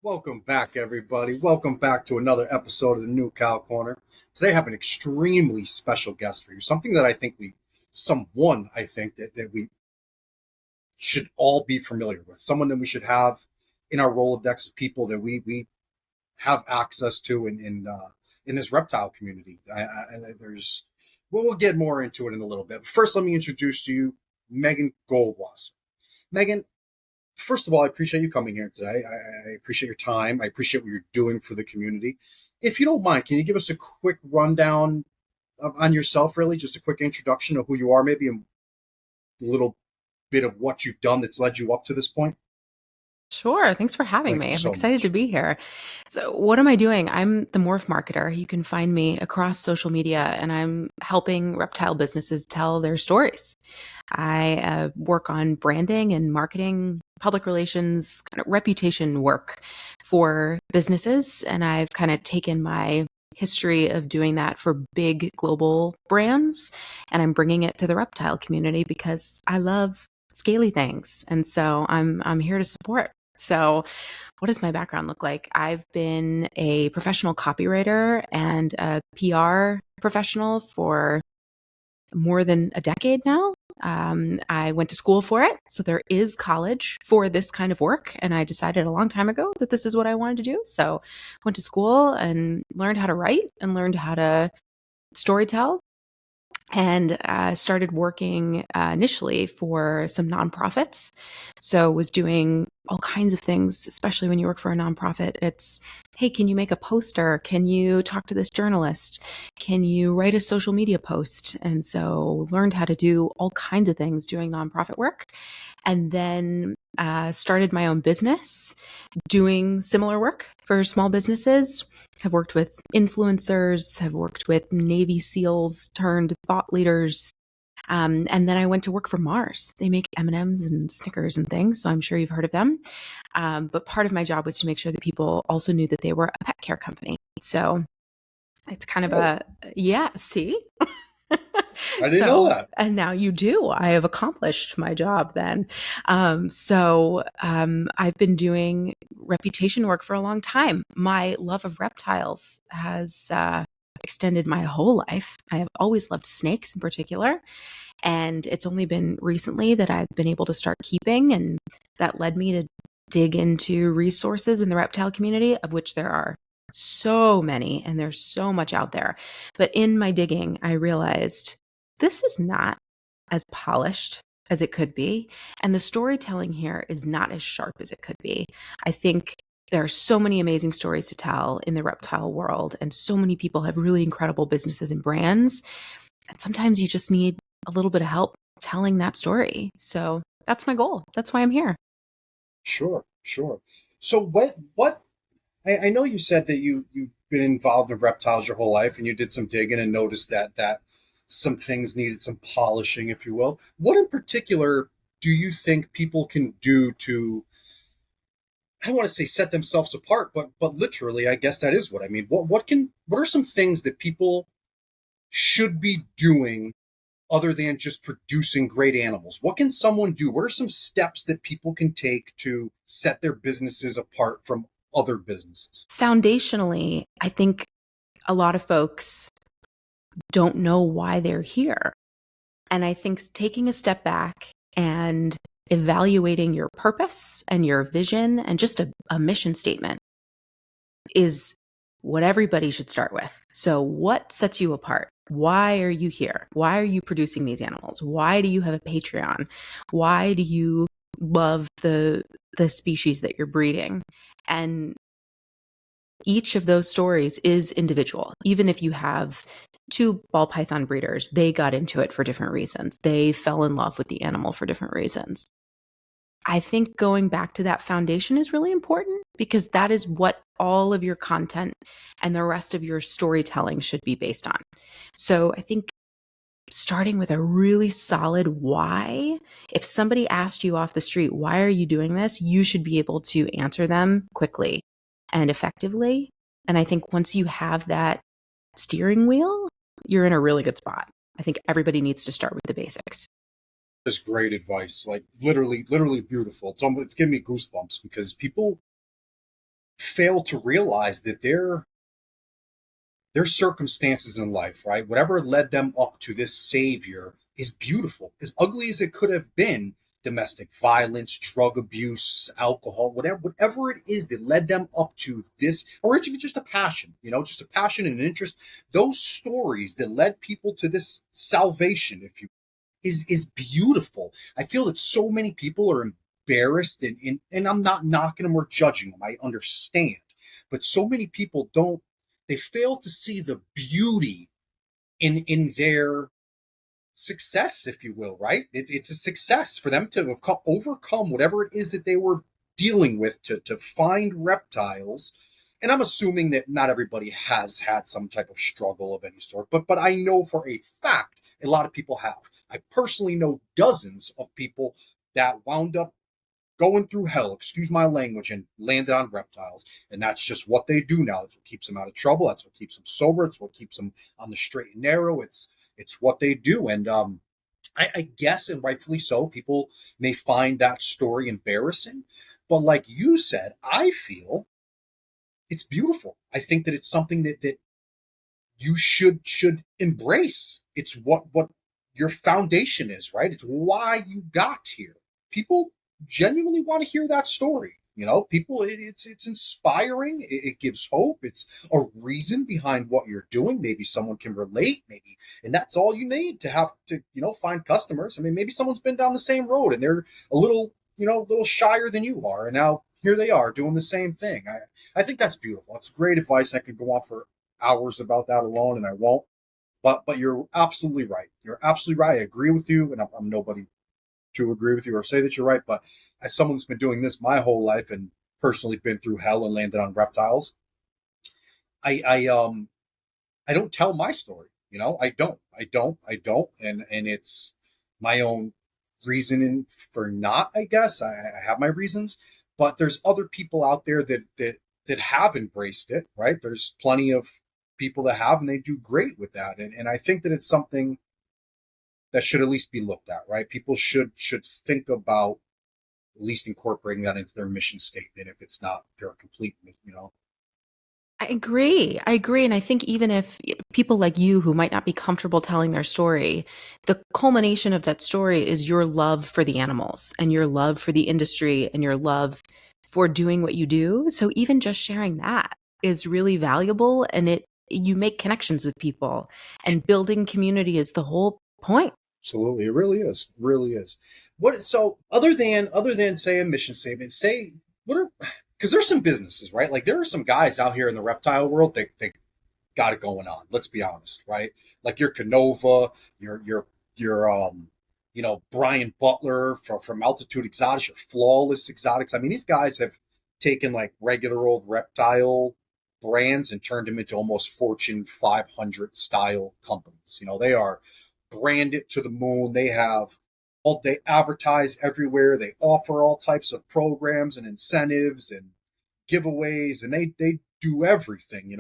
Welcome back, everybody. Welcome back to another episode of the New Cow Corner. Today, I have an extremely special guest for you. Something that someone I think that we should all be familiar with. Someone that we should have in our Rolodex of people that we have access to in this reptile community. We'll get more into it in a little bit. But first, let me introduce to you Meagan Goldwasser. Meagan, first of all, I appreciate you coming here today. I appreciate your time. I appreciate what you're doing for the community. If you don't mind, can you give us a quick rundown on yourself, really? Just a quick introduction of who you are, maybe a little bit of what you've done that's led you up to this point? Sure. Thanks for having Thank you me. I'm so excited to much. be here. So, what am I doing? I'm the Morph Marketer. You can find me across social media, and I'm helping reptile businesses tell their stories. I work on branding and marketing, public relations, kind of reputation work for businesses. And I've kind of taken my history of doing that for big global brands, and I'm bringing it to the reptile community because I love scaly things. And so I'm here to support. So, what does my background look like? I've been a professional copywriter and a PR professional for more than a decade now. I went to school for it. So there is college for this kind of work. And I decided a long time ago that this is what I wanted to do. So went to school and learned how to write and learned how to storytell and started working initially for some nonprofits. So was doing all kinds of things, especially when you work for a nonprofit. It's, hey, can you make a poster? Can you talk to this journalist? Can you write a social media post? And so learned how to do all kinds of things doing nonprofit work. And then started my own business doing similar work for small businesses. Have worked with influencers, have worked with Navy SEALs turned thought leaders. And then I went to work for Mars. They make M&Ms and Snickers and things, so I'm sure you've heard of them. But part of my job was to make sure that people also knew that they were a pet care company. So it's kind of Really? yeah, see? I didn't know So, that. and now you do. I have accomplished my job then. I've been doing reputation work for a long time. My love of reptiles has extended my whole life. I have always loved snakes in particular. And it's only been recently that I've been able to start keeping. And that led me to dig into resources in the reptile community, of which there are so many and there's so much out there. But in my digging, I realized this is not as polished as it could be. And the storytelling here is not as sharp as it could be. I think there are so many amazing stories to tell in the reptile world, and so many people have really incredible businesses and brands. And sometimes you just need a little bit of help telling that story. So that's my goal. That's why I'm here. Sure, sure. So I know you said that you've been involved in reptiles your whole life, and you did some digging and noticed that some things needed some polishing, if you will. What in particular do you think people can do to, I don't want to say set themselves apart, but literally, I guess that is what I mean. What are some things that people should be doing other than just producing great animals? What can someone do? What are some steps that people can take to set their businesses apart from other businesses? Foundationally, I think a lot of folks don't know why they're here. And I think taking a step back and evaluating your purpose and your vision and just a mission statement is what everybody should start with. So, what sets you apart? Why are you here? Why are you producing these animals? Why do you have a Patreon? Why do you love the species that you're breeding? And each of those stories is individual. Even if you have two ball python breeders, they got into it for different reasons. They fell in love with the animal for different reasons. I think going back to that foundation is really important because that is what all of your content and the rest of your storytelling should be based on. So I think starting with a really solid why, if somebody asked you off the street, why are you doing this? You should be able to answer them quickly and effectively. And I think once you have that steering wheel, you're in a really good spot. I think everybody needs to start with the basics. Just great advice, like literally beautiful. It's giving me goosebumps because people fail to realize that their circumstances in life, right? Whatever led them up to this savior is beautiful. As ugly as it could have been, domestic violence, drug abuse, alcohol, whatever it is that led them up to this, or even just a passion, just a passion and an interest. Those stories that led people to this salvation, if you is beautiful. I feel that so many people are embarrassed, and I'm not knocking them or judging them. I understand, but so many people don't. They fail to see the beauty in their success, if you will. Right? It's a success for them to have overcome whatever it is that they were dealing with to find reptiles. And I'm assuming that not everybody has had some type of struggle of any sort, but I know for a fact a lot of people have. I personally know dozens of people that wound up going through hell, excuse my language, and landed on reptiles. And that's just what they do now. That's what keeps them out of trouble. That's what keeps them sober. It's what keeps them on the straight and narrow. It's what they do. And I guess, and rightfully so, people may find that story embarrassing. But like you said, I feel it's beautiful. I think that it's something that you should embrace. It's what your foundation is, right? It's why you got here. People genuinely want to hear that story. People, it's inspiring. It gives hope. It's a reason behind what you're doing. Maybe someone can relate, maybe, and that's all you need to have to, find customers. I mean, maybe someone's been down the same road and they're a little, little shyer than you are, and now here they are doing the same thing. I think that's beautiful. It's great advice. I could go on for hours about that alone, and I won't. But you're absolutely right. You're absolutely right. I agree with you, and I'm nobody to agree with you or say that you're right. But as someone that's been doing this my whole life and personally been through hell and landed on reptiles, I don't tell my story. I don't, and it's my own reasoning for not. I guess I have my reasons, but there's other people out there that have embraced it. Right? There's plenty of people that have, and they do great with that. And I think that it's something that should at least be looked at, right? People should think about at least incorporating that into their mission statement if it's not their complete. I agree. I agree. And I think even if people like you who might not be comfortable telling their story, the culmination of that story is your love for the animals and your love for the industry and your love for doing what you do. So even just sharing that is really valuable, and you make connections with people, and building community is the whole point. Absolutely, it really is. It really is. What so other than say a mission statement, say what are because there's some businesses, right? Like there are some guys out here in the reptile world that they got it going on. Let's be honest, right? Like your Canova, your Brian Butler from Altitude Exotics, your Flawless Exotics. I mean, these guys have taken like regular old reptile brands and turned them into almost Fortune 500 style companies. They are branded to the moon. They advertise everywhere. They offer all types of programs and incentives and giveaways, and they do everything.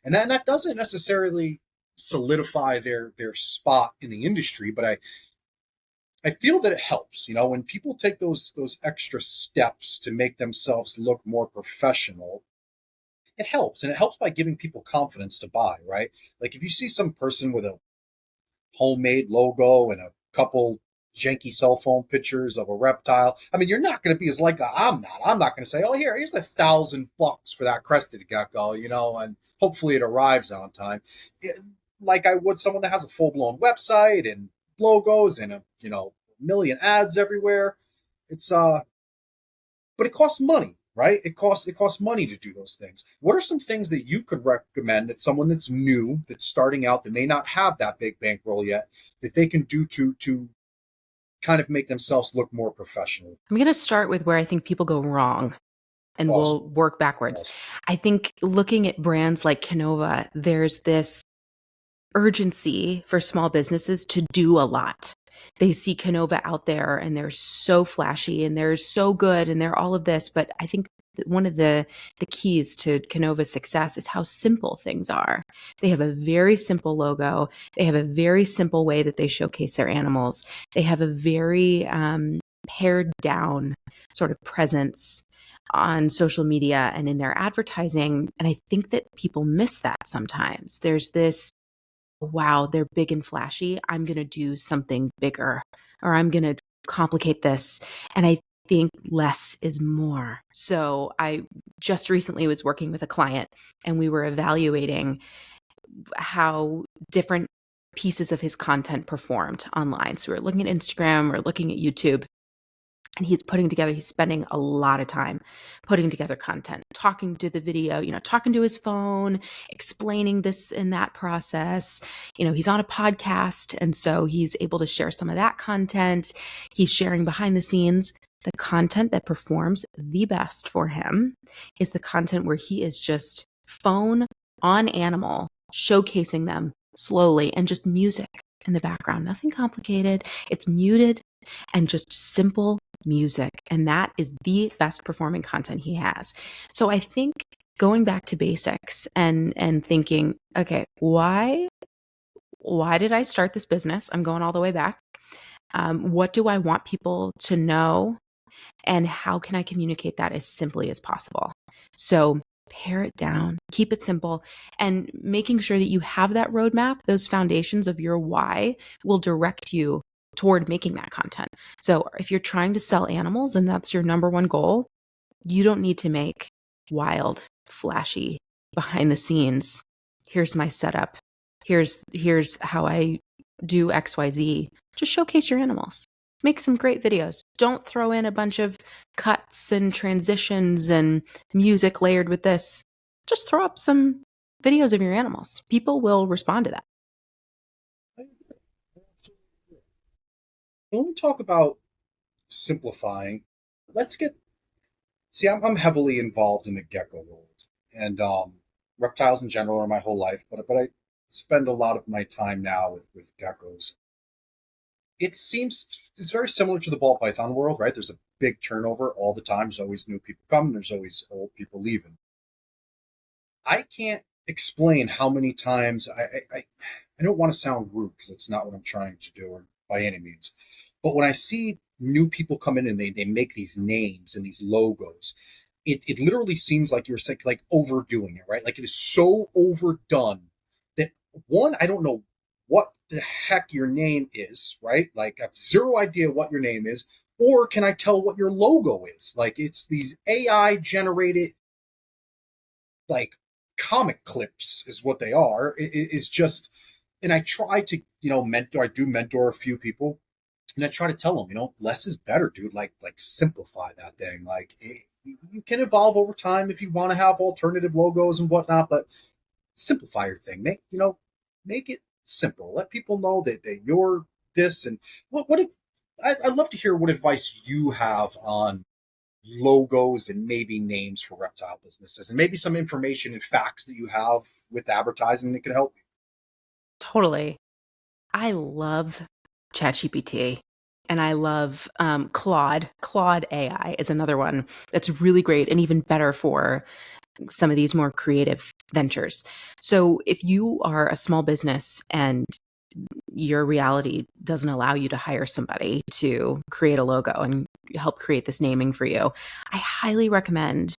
And then that doesn't necessarily solidify their spot in the industry, but I feel that it helps, when people take those extra steps to make themselves look more professional. It helps, and it helps by giving people confidence to buy, right? Like if you see some person with a homemade logo and a couple janky cell phone pictures of a reptile. I mean, you're not going to be as like I'm not. I'm not going to say, "Oh, here's $1,000 for that crested gecko," and hopefully it arrives on time. Like I would someone that has a full blown website and logos and a million ads everywhere. It's but it costs money, right? It costs money to do those things. What are some things that you could recommend that someone that's new, that's starting out, that may not have that big bankroll yet, that they can do to kind of make themselves look more professional? I'm going to start with where I think people go wrong, and Awesome. we'll work backwards. Awesome. I think looking at brands like Canova, there's this urgency for small businesses to do a lot. They see Canova out there and they're so flashy and they're so good and they're all of this. But I think that one of the keys to Canova's success is how simple things are. They have a very simple logo. They have a very simple way that they showcase their animals. They have a very pared down sort of presence on social media and in their advertising. And I think that people miss that sometimes. There's this, wow, they're big and flashy. I'm going to do something bigger, or I'm going to complicate this. And I think less is more. So I just recently was working with a client, and we were evaluating how different pieces of his content performed online. So we're looking at Instagram, we're looking at YouTube, and he's spending a lot of time putting together content, talking to the video, talking to his phone, explaining this and that process. He's on a podcast, and so he's able to share some of that content. He's sharing behind the scenes. The content that performs the best for him is the content where he is just phone on animal, showcasing them slowly, and just music in the background. Nothing complicated. It's muted and just simple music. And that is the best performing content he has. So I think going back to basics and thinking, okay, why did I start this business? I'm going all the way back. What do I want people to know? And how can I communicate that as simply as possible? So pare it down, keep it simple, and making sure that you have that roadmap, those foundations of your why will direct you toward making that content. So if you're trying to sell animals and that's your number one goal, you don't need to make wild, flashy, behind the scenes. Here's my setup. Here's how I do XYZ. Just showcase your animals. Make some great videos. Don't throw in a bunch of cuts and transitions and music layered with this. Just throw up some videos of your animals. People will respond to that. When we talk about simplifying, I'm heavily involved in the gecko world, and reptiles in general are my whole life, but I spend a lot of my time now with geckos. It seems it's very similar to the ball python world, right? There's a big turnover all the time. There's always new people coming. There's always old people leaving. I can't explain how many times I don't want to sound rude because it's not what I'm trying to do, or by any means. But when I see new people come in and they make these names and these logos, it literally seems like you're like overdoing it, right? Like it is so overdone that one, I don't know what the heck your name is, right? Like I have zero idea what your name is, or can I tell what your logo is? Like it's these AI generated like comic clips is what they are. Is just, and I try to, mentor, I do mentor a few people, and I try to tell them, less is better, dude. Like simplify that thing. Like you can evolve over time if you want to have alternative logos and whatnot, but simplify your thing. Make it simple. Let people know that you're this. And what if I'd love to hear what advice you have on logos and maybe names for reptile businesses, and maybe some information and facts that you have with advertising that could help you. Totally. I love ChatGPT, and I love Claude. Claude AI is another one that's really great and even better for some of these more creative ventures. So if you are a small business and your reality doesn't allow you to hire somebody to create a logo and help create this naming for you, I highly recommend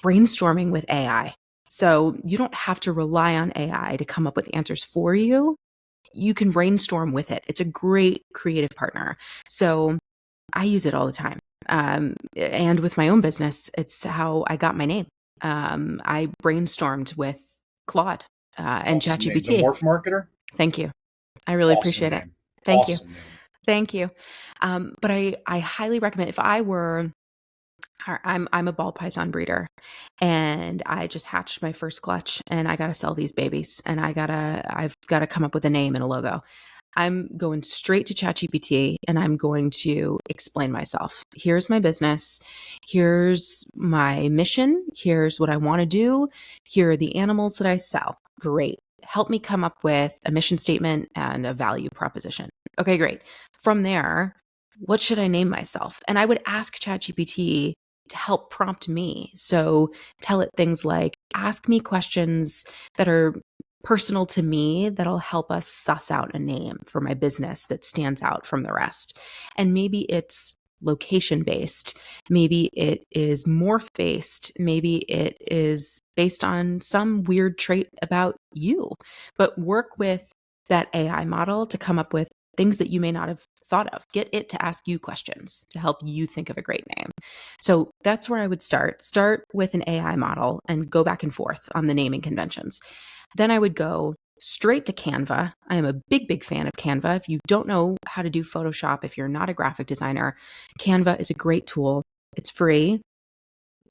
brainstorming with AI. So you don't have to rely on AI to come up with answers for you. You can brainstorm with it. It's a great creative partner. So I use it all the time. And with my own business, it's how I got my name. I brainstormed with Claude and Awesome name. The ChatGPT. Morph Marketer. Thank you. I really Awesome appreciate it. name. Thank you. Awesome name. Thank you. But I highly recommend, if I were, I'm a ball python breeder, and I just hatched my first clutch, and I got to sell these babies, and I've got to come up with a name and a logo. I'm going straight to ChatGPT, and I'm going to explain myself. Here's my business. Here's my mission. Here's what I want to do. Here are the animals that I sell. Great. Help me come up with a mission statement and a value proposition. Okay, great. From there, what should I name myself? And I would ask ChatGPT to help prompt me. So tell it things like, ask me questions that are personal to me that'll help us suss out a name for my business that stands out from the rest. And maybe it's location based. Maybe it is morph based. Maybe it is based on some weird trait about you. But work with that AI model to come up with things that you may not have thought of. Get it to ask you questions to help you think of a great name. So that's where I would start. Start with an AI model and go back and forth on the naming conventions. Then I would go straight to Canva. I am a big, big fan of Canva. If you don't know how to do Photoshop, if you're not a graphic designer, Canva is a great tool. It's free.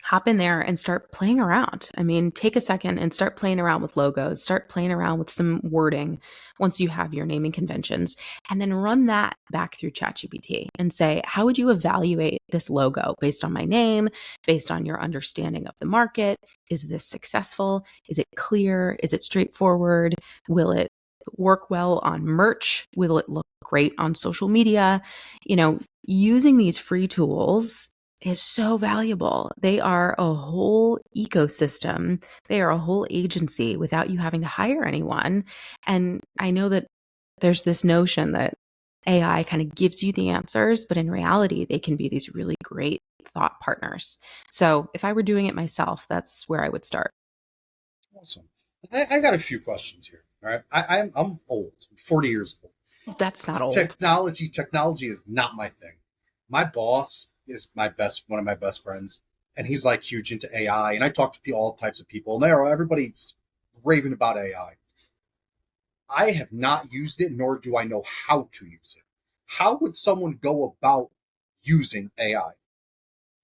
Hop in there and start playing around. I mean, take a second and start playing around with logos, start playing around with some wording once you have your naming conventions, and then run that back through ChatGPT and say, how would you evaluate this logo based on my name, based on your understanding of the market? Is this successful? Is it clear? Is it straightforward? Will it work well on merch? Will it look great on social media? Using these free tools is so valuable. They are a whole ecosystem. They are a whole agency without you having to hire anyone. And I know that there's this notion that AI kind of gives you the answers, but in reality, they can be these really great thought partners. So if I were doing it myself, that's where I would start. Awesome. I got a few questions here. All right. I'm old. I'm 40 years old. That's not old. Technology is not my thing. My boss is one of my best friends, and he's like huge into AI. And I talk to all types of people, and everybody's raving about AI. I have not used it, nor do I know how to use it. How would someone go about using AI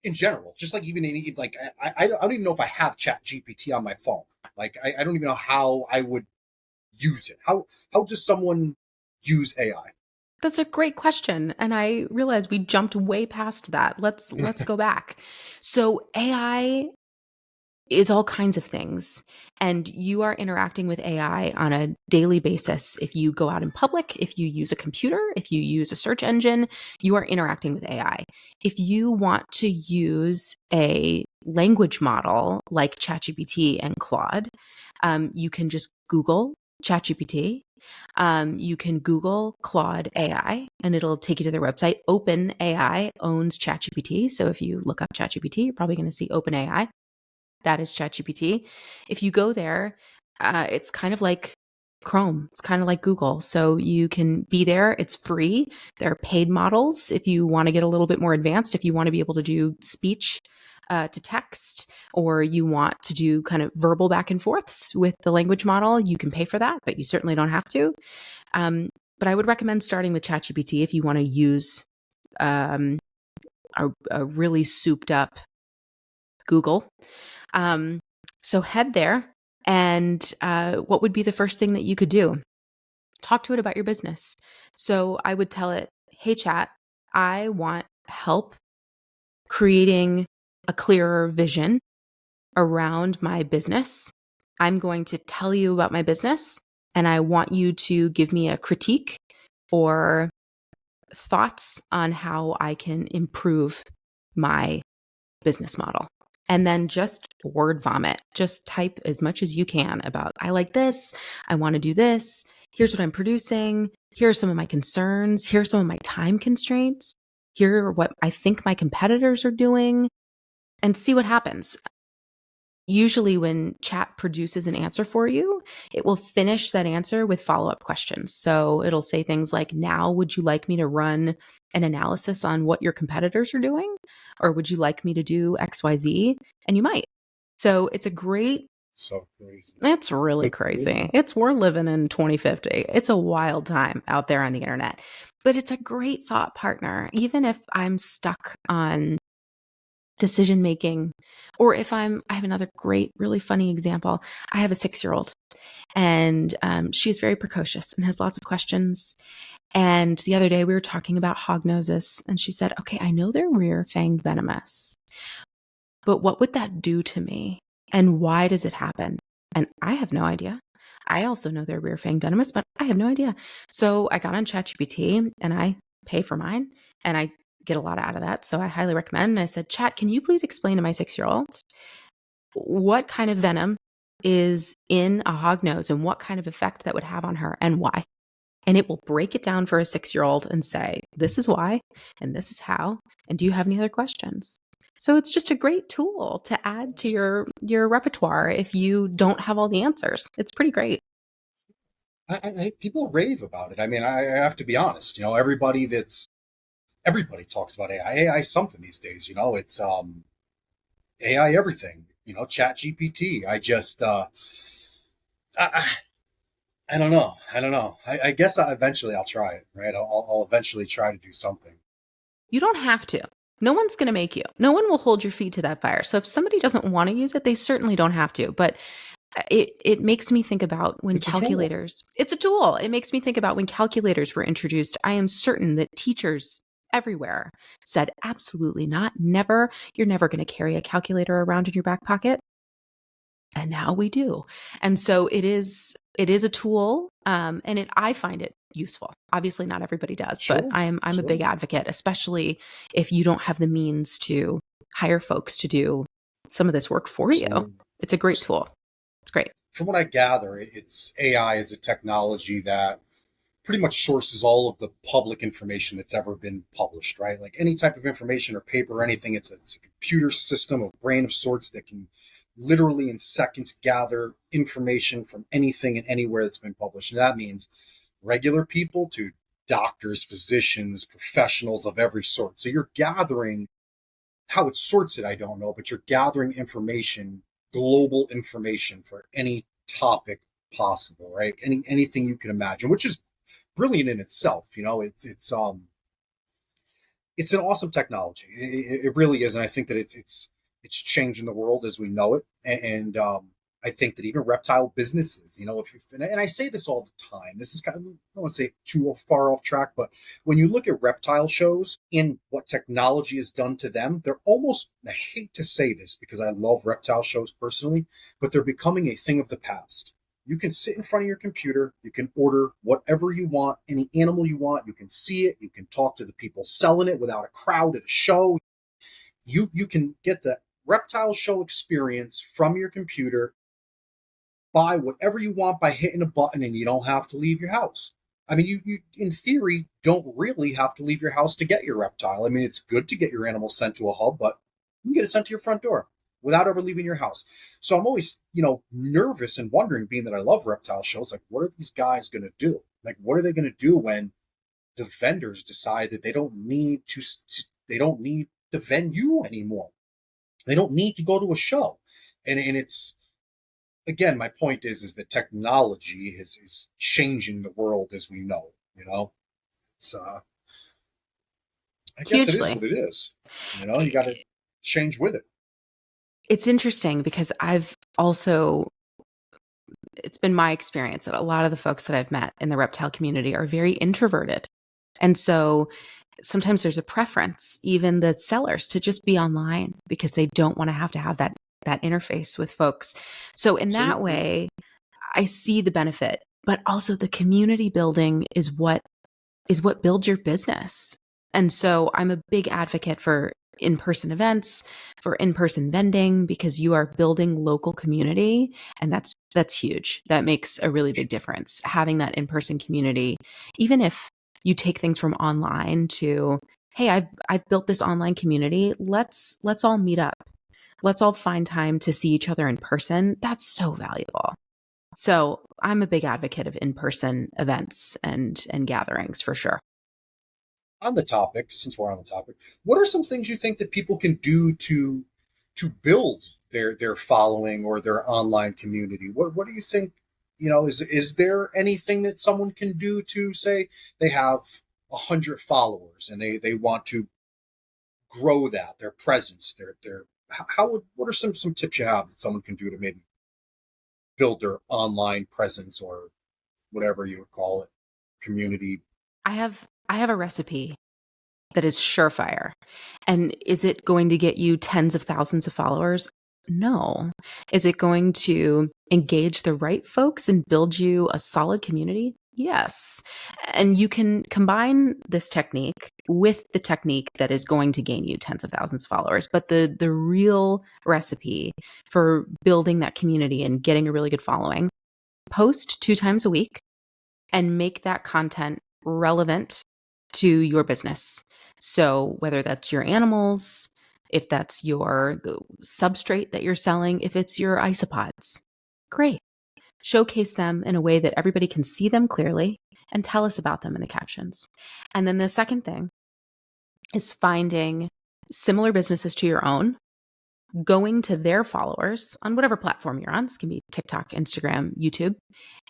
in general? Just like even I don't even know if I have Chat GPT on my phone. Like I don't even know how I would use it. How does someone use AI? That's a great question. And I realize we jumped way past that. Let's go back. So AI is all kinds of things. And you are interacting with AI on a daily basis. If you go out in public, if you use a computer, if you use a search engine, you are interacting with AI. If you want to use a language model like ChatGPT and Claude, you can just Google ChatGPT. You can Google Claude AI and it'll take you to their website. OpenAI owns ChatGPT. So if you look up ChatGPT, you're probably going to see OpenAI. That is ChatGPT. If you go there, it's kind of like Chrome. It's kind of like Google. So you can be there. It's free. There are paid models if you want to get a little bit more advanced, if you want to be able to do speech to text, or you want to do kind of verbal back and forths with the language model, you can pay for that, but you certainly don't have to. But I would recommend starting with ChatGPT if you want to use a really souped up Google. So head there, and what would be the first thing that you could do? Talk to it about your business. So I would tell it, hey, chat, I want help creating a clearer vision around my business. I'm going to tell you about my business, and I want you to give me a critique or thoughts on how I can improve my business model. And then just word vomit. Just type as much as you can about, I like this, I want to do this, here's what I'm producing, here are some of my concerns, here are some of my time constraints, here are what I think my competitors are doing, and see what happens. Usually when chat produces an answer for you, it will finish that answer with follow-up questions. So it'll say things like, now, would you like me to run an analysis on what your competitors are doing? Or would you like me to do XYZ? And you might. So it's a great... So crazy. It's really crazy. We're living in 2050. It's a wild time out there on the internet. But it's a great thought partner. Even if I'm stuck on decision making, or if I have another great, really funny example. I have a 6-year-old, and she's very precocious and has lots of questions. And the other day we were talking about hognoses, and she said, okay, I know they're rear-fanged venomous, but what would that do to me? And why does it happen? And I have no idea. I also know they're rear-fanged venomous, but I have no idea. So I got on ChatGPT, and I pay for mine, and I get a lot out of that. So I highly recommend. And I said, chat, can you please explain to my 6-year-old what kind of venom is in a hognose and what kind of effect that would have on her and why? and it will break it down for a 6-year-old and say, this is why, and this is how, and do you have any other questions? So it's just a great tool to add to your repertoire if you don't have all the answers. It's pretty great. People rave about it. I mean, I have to be honest. Everybody talks about AI. AI is something these days. It's AI everything. Chat GPT. I, I don't know. I don't know. I guess eventually I'll try it. Right. I'll eventually try to do something. You don't have to. No one's going to make you. No one will hold your feet to that fire. So if somebody doesn't want to use it, they certainly don't have to. But it makes me think about when It's a tool. calculators, it's a tool. It makes me think about when calculators were introduced. I am certain that teachers everywhere said, absolutely not, never. You're never going to carry a calculator around in your back pocket. And now we do. And so it is a tool. I find it useful. Obviously not everybody does, but Sure. I'm a big Sure. advocate, especially if you don't have the means to hire folks to do some of this work for you. Absolutely. It's a great Absolutely. tool. It's great. From what I gather, it's AI is a technology that pretty much sources all of the public information that's ever been published, right? Like any type of information or paper or anything, it's a computer system, a brain of sorts that can literally in seconds gather information from anything and anywhere that's been published. And that means regular people to doctors, physicians, professionals of every sort. So you're gathering how it sorts it, I don't know, but you're gathering information, global information for any topic possible, right? Anything you can imagine, which is brilliant in itself. It's an awesome technology. It really is, and I think that it's changing the world as we know it. And I think that even reptile businesses, if and I say this all the time, this is kind of, I don't want to say too far off track, but when you look at reptile shows and what technology has done to them, they're almost, I hate to say this because I love reptile shows personally, but they're becoming a thing of the past. You can sit in front of your computer, you can order whatever you want, any animal you want, you can see it, you can talk to the people selling it without a crowd at a show. You can get the reptile show experience from your computer, buy whatever you want by hitting a button, and you don't have to leave your house. I mean, you in theory don't really have to leave your house to get your reptile. I mean, it's good to get your animal sent to a hub, but you can get it sent to your front door without ever leaving your house. So I'm always, nervous and wondering, being that I love reptile shows, like, what are these guys going to do? Like, what are they going to do when the vendors decide that they don't need the venue anymore? They don't need to go to a show. And it's, again, my point is that technology is changing the world as we know, So I guess it is Hugely. what it is. You got to change with it. It's interesting because it's been my experience that a lot of the folks that I've met in the reptile community are very introverted. And so sometimes there's a preference, even the sellers, to just be online because they don't want to have that interface with folks. So in that Absolutely. way, I see the benefit, but also the community building is what builds your business. And so I'm a big advocate for in-person events, for in-person vending, because you are building local community, and that's huge. That makes a really big difference. Having that in-person community, even if you take things from online to, hey, I've built this online community. Let's all meet up. Let's all find time to see each other in person. That's so valuable. So I'm a big advocate of in-person events and gatherings for sure. On the topic, since we're on the topic, what are some things you think that people can do to build their following or their online community? What do you think? Is there anything that someone can do to say they have 100 followers and they want to grow their presence, their what are some tips you have that someone can do to maybe build their online presence or whatever you would call it, community? I have a recipe that is surefire. And is it going to get you tens of thousands of followers? No. Is it going to engage the right folks and build you a solid community? Yes. And you can combine this technique with the technique that is going to gain you tens of thousands of followers. But the real recipe for building that community and getting a really good following, post 2 times a week and make that content relevant to your business. So whether that's your animals, if that's the substrate that you're selling, if it's your isopods, great. Showcase them in a way that everybody can see them clearly and tell us about them in the captions. And then the second thing is finding similar businesses to your own, going to their followers on whatever platform you're on. This can be TikTok, Instagram, YouTube,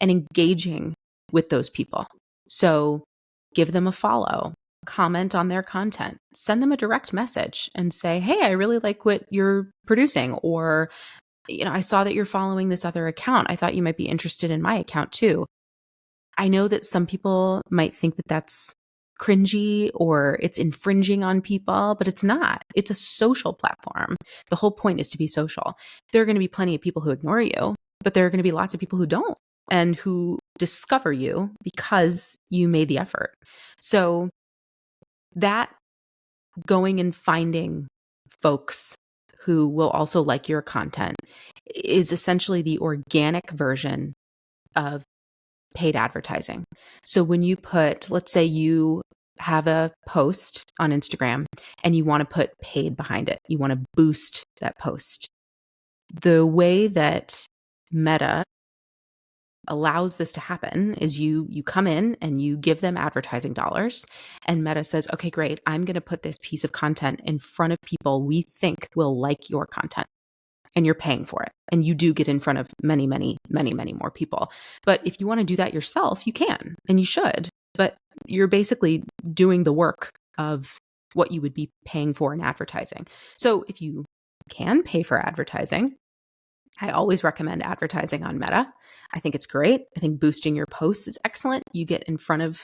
and engaging with those people. So give them a follow, comment on their content, send them a direct message and say, hey, I really like what you're producing. Or, I saw that you're following this other account. I thought you might be interested in my account too. I know that some people might think that that's cringy or it's infringing on people, but it's not. It's a social platform. The whole point is to be social. There are going to be plenty of people who ignore you, but there are going to be lots of people who don't and who discover you because you made the effort. So that going and finding folks who will also like your content is essentially the organic version of paid advertising. So when you let's say you have a post on Instagram and you want to put paid behind it, you want to boost that post. The way that Meta allows this to happen is you come in and you give them advertising dollars, and Meta says, okay, great, I'm going to put this piece of content in front of people we think will like your content. And you're paying for it. And you do get in front of many, many, many, many more people. But if you want to do that yourself, you can and you should. But you're basically doing the work of what you would be paying for in advertising. So if you can pay for advertising, I always recommend advertising on Meta. I think it's great. I think boosting your posts is excellent. You get in front of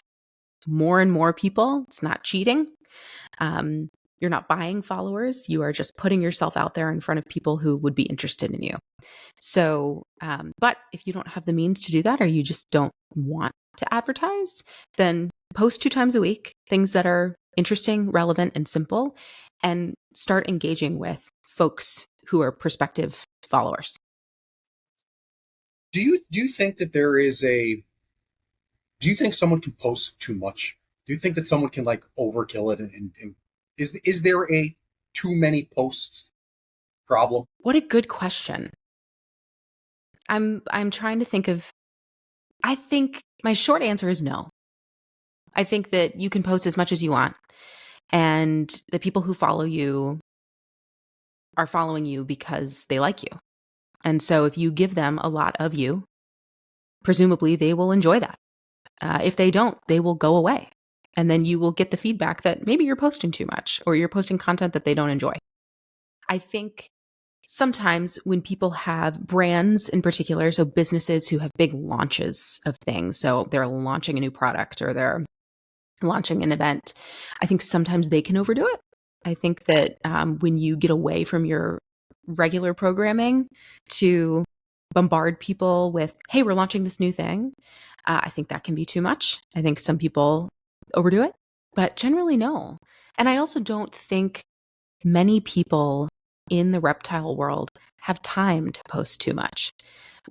more and more people. It's not cheating. You're not buying followers. You are just putting yourself out there in front of people who would be interested in you. So, but if you don't have the means to do that, or you just don't want to advertise, then post 2 times a week, things that are interesting, relevant, and simple, and start engaging with folks who are prospective followers. Do you think that there is do you think someone can post too much? Do you think that someone can like overkill it and is there a too many posts problem? What a good question. I'm trying to think of, I think my short answer is no. I think that you can post as much as you want, and the people who follow you are following you because they like you. And so if you give them a lot of you, presumably they will enjoy that. If they don't, they will go away. And then you will get the feedback that maybe you're posting too much or you're posting content that they don't enjoy. I think sometimes when people have brands in particular, so businesses who have big launches of things, so they're launching a new product or they're launching an event, I think sometimes they can overdo it. I think that when you get away from your regular programming to bombard people with, hey, we're launching this new thing, I think that can be too much. I think some people overdo it, but generally no. And I also don't think many people in the reptile world have time to post too much.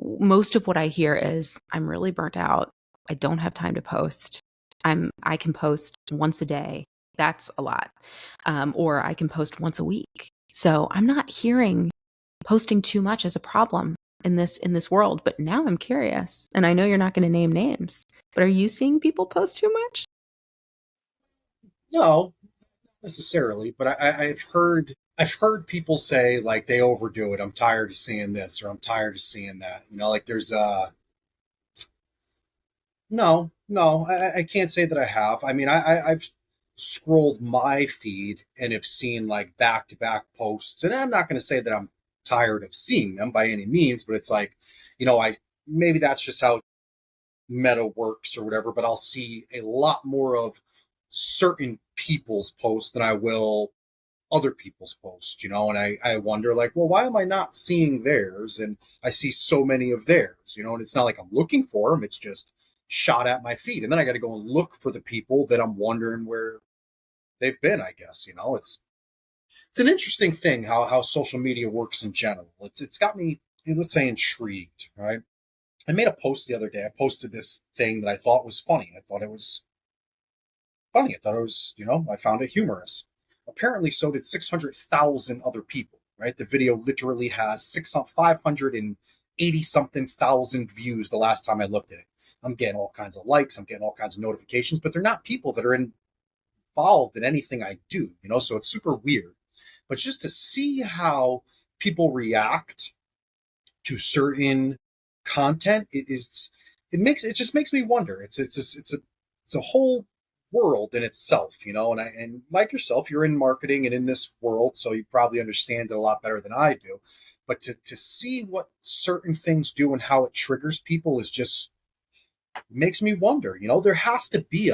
Most of what I hear is, I'm really burnt out. I don't have time to post. I can post once a day. That's a lot. Or I can post once a week. So I'm not hearing posting too much as a problem in this world. But now I'm curious, and I know you're not going to name names, but are you seeing people post too much? No, necessarily, but I've heard people say like they overdo it. I'm tired of seeing this or I'm tired of seeing that. Like there's no, I can't say that I have. I mean, I've scrolled my feed and have seen like back to back posts, and I'm not going to say that I'm tired of seeing them by any means, but it's like, I maybe that's just how Meta works or whatever, but I'll see a lot more of certain people's posts than I will other people's posts, and I wonder like, well, why am I not seeing theirs? And I see so many of theirs, and it's not like I'm looking for them. It's just shot at my feet. And then I got to go and look for the people that I'm wondering where they've been, I guess, it's an interesting thing how social media works in general. It's got me, let's say, intrigued, right? I made a post the other day. I posted this thing that I thought was funny. I thought it was funny. I thought it was, I found it humorous. Apparently, so did 600,000 other people, right? The video literally has 580 something thousand views the last time I looked at it. I'm getting all kinds of likes. I'm getting all kinds of notifications, but they're not people that are involved in anything I do, so it's super weird. But just to see how people react to certain content, it just makes me wonder. It's a whole world in itself, and like yourself, you're in marketing and in this world, so you probably understand it a lot better than I do. But to see what certain things do and how it triggers people is just makes me wonder. There has to be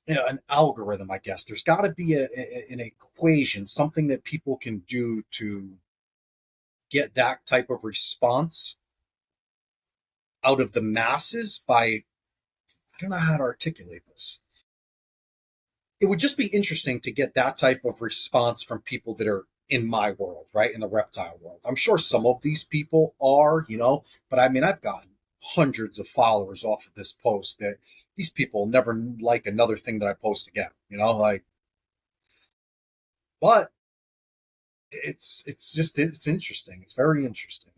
an algorithm, I guess. There's got to be an equation, something that people can do to get that type of response out of the masses by, I don't know how to articulate this. It would just be interesting to get that type of response from people that are in my world, right? In the reptile world. I'm sure some of these people are, but I mean, I've gotten hundreds of followers off of this post that these people never like another thing that I post again, but it's interesting. It's very interesting.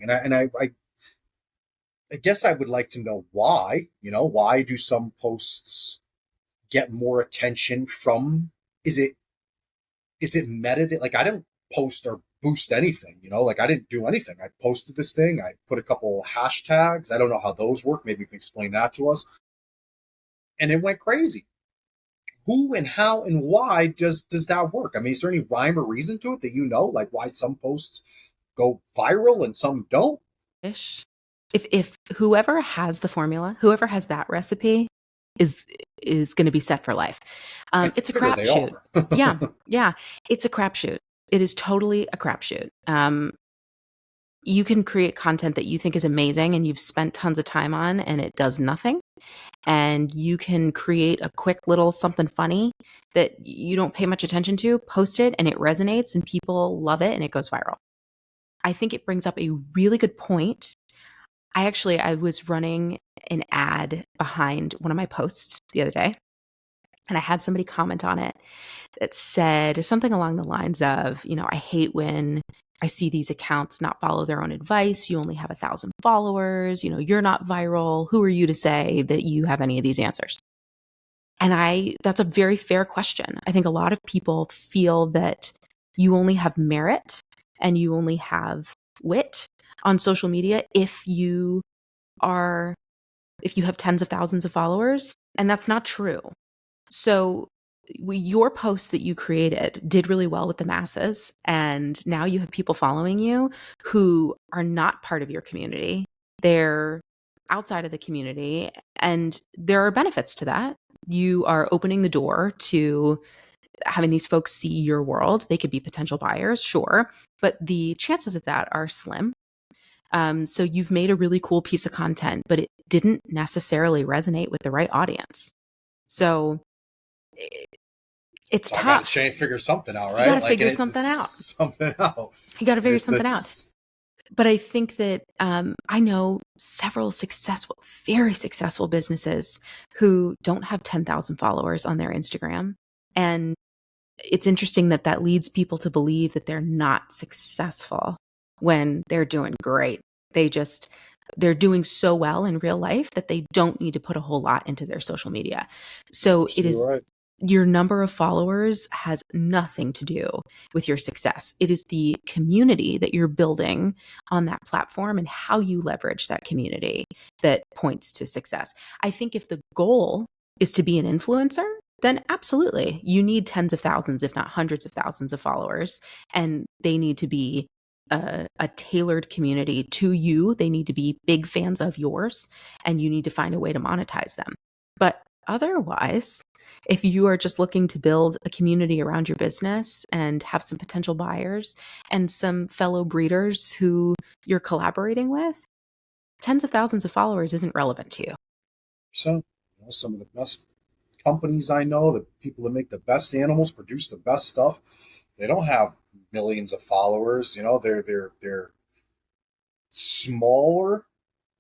I guess I would like to know why, why do some posts get more attention from, is it meta that, like, I didn't post or boost anything, like I didn't do anything. I posted this thing. I put a couple hashtags. I don't know how those work. Maybe you can explain that to us. And it went crazy. Who and how and why does that work? I mean, is there any rhyme or reason to it that like why some posts go viral and some don't? Ish. If whoever has the formula, whoever has that recipe is going to be set for life. It's a crapshoot. Yeah, yeah, it's a crapshoot. It is totally a crapshoot. You can create content that you think is amazing and you've spent tons of time on, and it does nothing. And you can create a quick little something funny that you don't pay much attention to, post it, and it resonates, and people love it, and it goes viral. I think it brings up a really good point. I was running an ad behind one of my posts the other day, and I had somebody comment on it that said something along the lines of, I hate when I see these accounts not follow their own advice. You only have 1,000 followers. You're not viral. Who are you to say that you have any of these answers? And that's a very fair question. I think a lot of people feel that you only have merit and you only have wit on social media if you have tens of thousands of followers, and that's not true. So your post that you created did really well with the masses, and now you have people following you who are not part of your community. They're outside of the community, and there are benefits to that. You are opening the door to having these folks see your world. They could be potential buyers, sure, but the chances of that are slim. So you've made a really cool piece of content, but it didn't necessarily resonate with the right audience. So it's tough. I got to figure something out, right? You got to figure something out. You got to figure something out. But I think that I know several very successful businesses who don't have 10,000 followers on their Instagram. And it's interesting that leads people to believe that they're not successful when they're doing great. They're doing so well in real life that they don't need to put a whole lot into their social media. So it is right. Your number of followers has nothing to do with your success. It is the community that you're building on that platform and how you leverage that community that points to success. I think if the goal is to be an influencer, then absolutely, you need tens of thousands, if not hundreds of thousands of followers, and they need to be a tailored community to you. They need to be big fans of yours, and you need to find a way to monetize them. But otherwise, if you are just looking to build a community around your business and have some potential buyers and some fellow breeders who you're collaborating with, tens of thousands of followers isn't relevant to you. So, some of the best companies I know, the people that make the best animals, produce the best stuff, they don't have millions of followers. They're smaller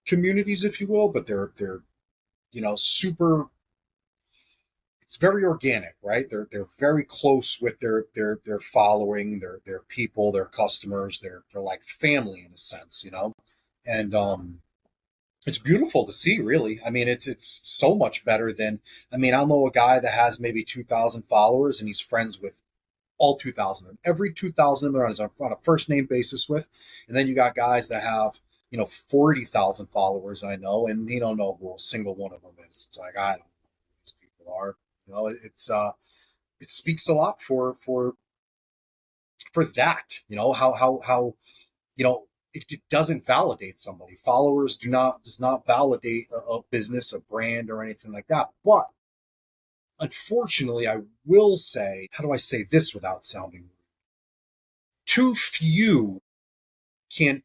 communities, if you will, but they're super. It's very organic, right? They're very close with their following, their people, their customers. They're like family in a sense. And it's beautiful to see, really. I mean, it's so much better than. I mean, I'll know a guy that has maybe 2,000 followers, and he's friends with all 2,000 of them. Every 2,000 of them on a first name basis with, and then you got guys that have 40,000 followers. I know, and you don't know who a single one of them is. It's like I don't know who these people are. It speaks a lot for that. How it doesn't validate somebody. Followers does not validate a business, a brand, or anything like that. But unfortunately, I will say, how do I say this without sounding rude? Too few can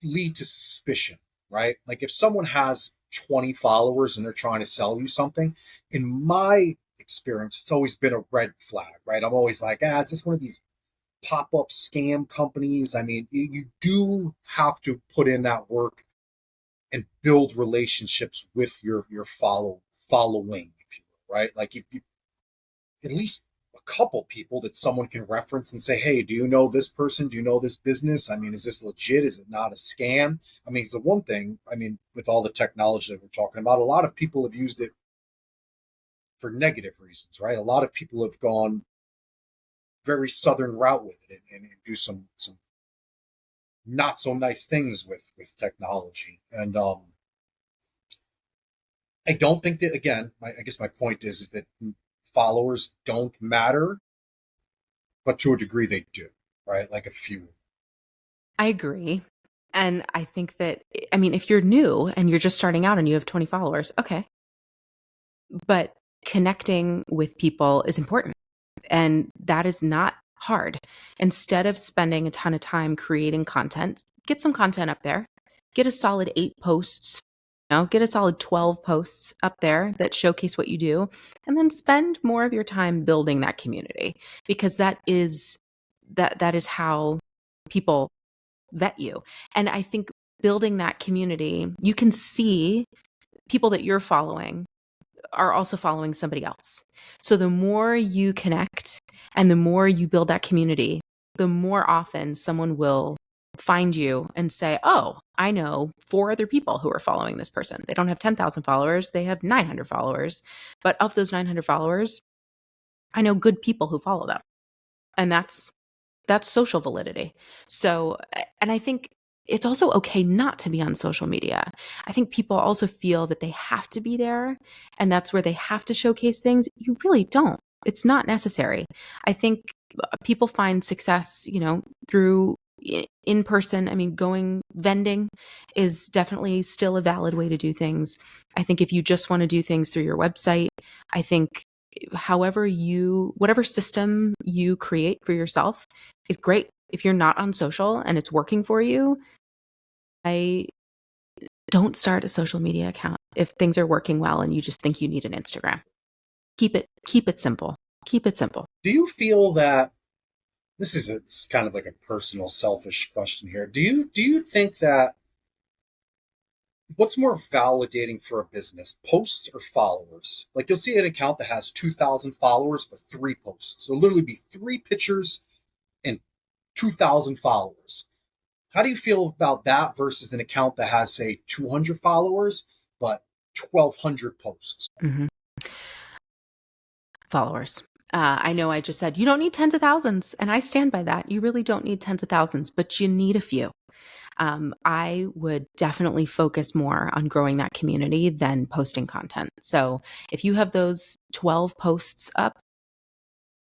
lead to suspicion, right? Like if someone has 20 followers and they're trying to sell you something, in my experience, it's always been a red flag, right? I'm always like, is this one of these pop-up scam companies? I mean, you do have to put in that work and build relationships with your following, if you will, right? Like you at least a couple people that someone can reference and say, hey, do you know this person? Do you know this business? I mean, is this legit? Is it not a scam? I mean, it's the one thing, I mean, with all the technology that we're talking about, a lot of people have used it for negative reasons, right? A lot of people have gone very southern route with it and do some not so nice things with technology. And I don't think that, again, I guess my point is that followers don't matter, but to a degree they do, right? Like a few. I agree. And I think that, I mean, if you're new and you're just starting out and you have 20 followers, okay. But connecting with people is important. And that is not hard. Instead of spending a ton of time creating content, get some content up there. Get a solid 8 posts, get a solid 12 posts up there that showcase what you do, and then spend more of your time building that community, because that is how people vet you. And I think building that community, you can see people that you're following are also following somebody else. So the more you connect and the more you build that community, the more often someone will find you and say, oh, I know 4 other people who are following this person. They don't have 10,000 followers, they have 900 followers. But of those 900 followers, I know good people who follow them. And that's social validity. So, and I think it's also okay not to be on social media. I think people also feel that they have to be there and that's where they have to showcase things. You really don't. It's not necessary. I think people find success, through in person. I mean, going vending is definitely still a valid way to do things. I think if you just want to do things through your website, I think whatever system you create for yourself is great. If you're not on social and it's working for you, I don't start a social media account if things are working well and you just think you need an Instagram. Keep it simple. Keep it simple. Do you feel that it's kind of like a personal, selfish question here? Do you think that what's more validating for a business, posts or followers? Like you'll see an account that has 2,000 followers but 3 posts. So it'll literally be 3 pictures and 2,000 followers. How do you feel about that versus an account that has, say, 200 followers but 1,200 posts? Mm-hmm. Followers. I know I just said you don't need tens of thousands, and I stand by that. You really don't need tens of thousands, but you need a few. I would definitely focus more on growing that community than posting content. So if you have those 12 posts up,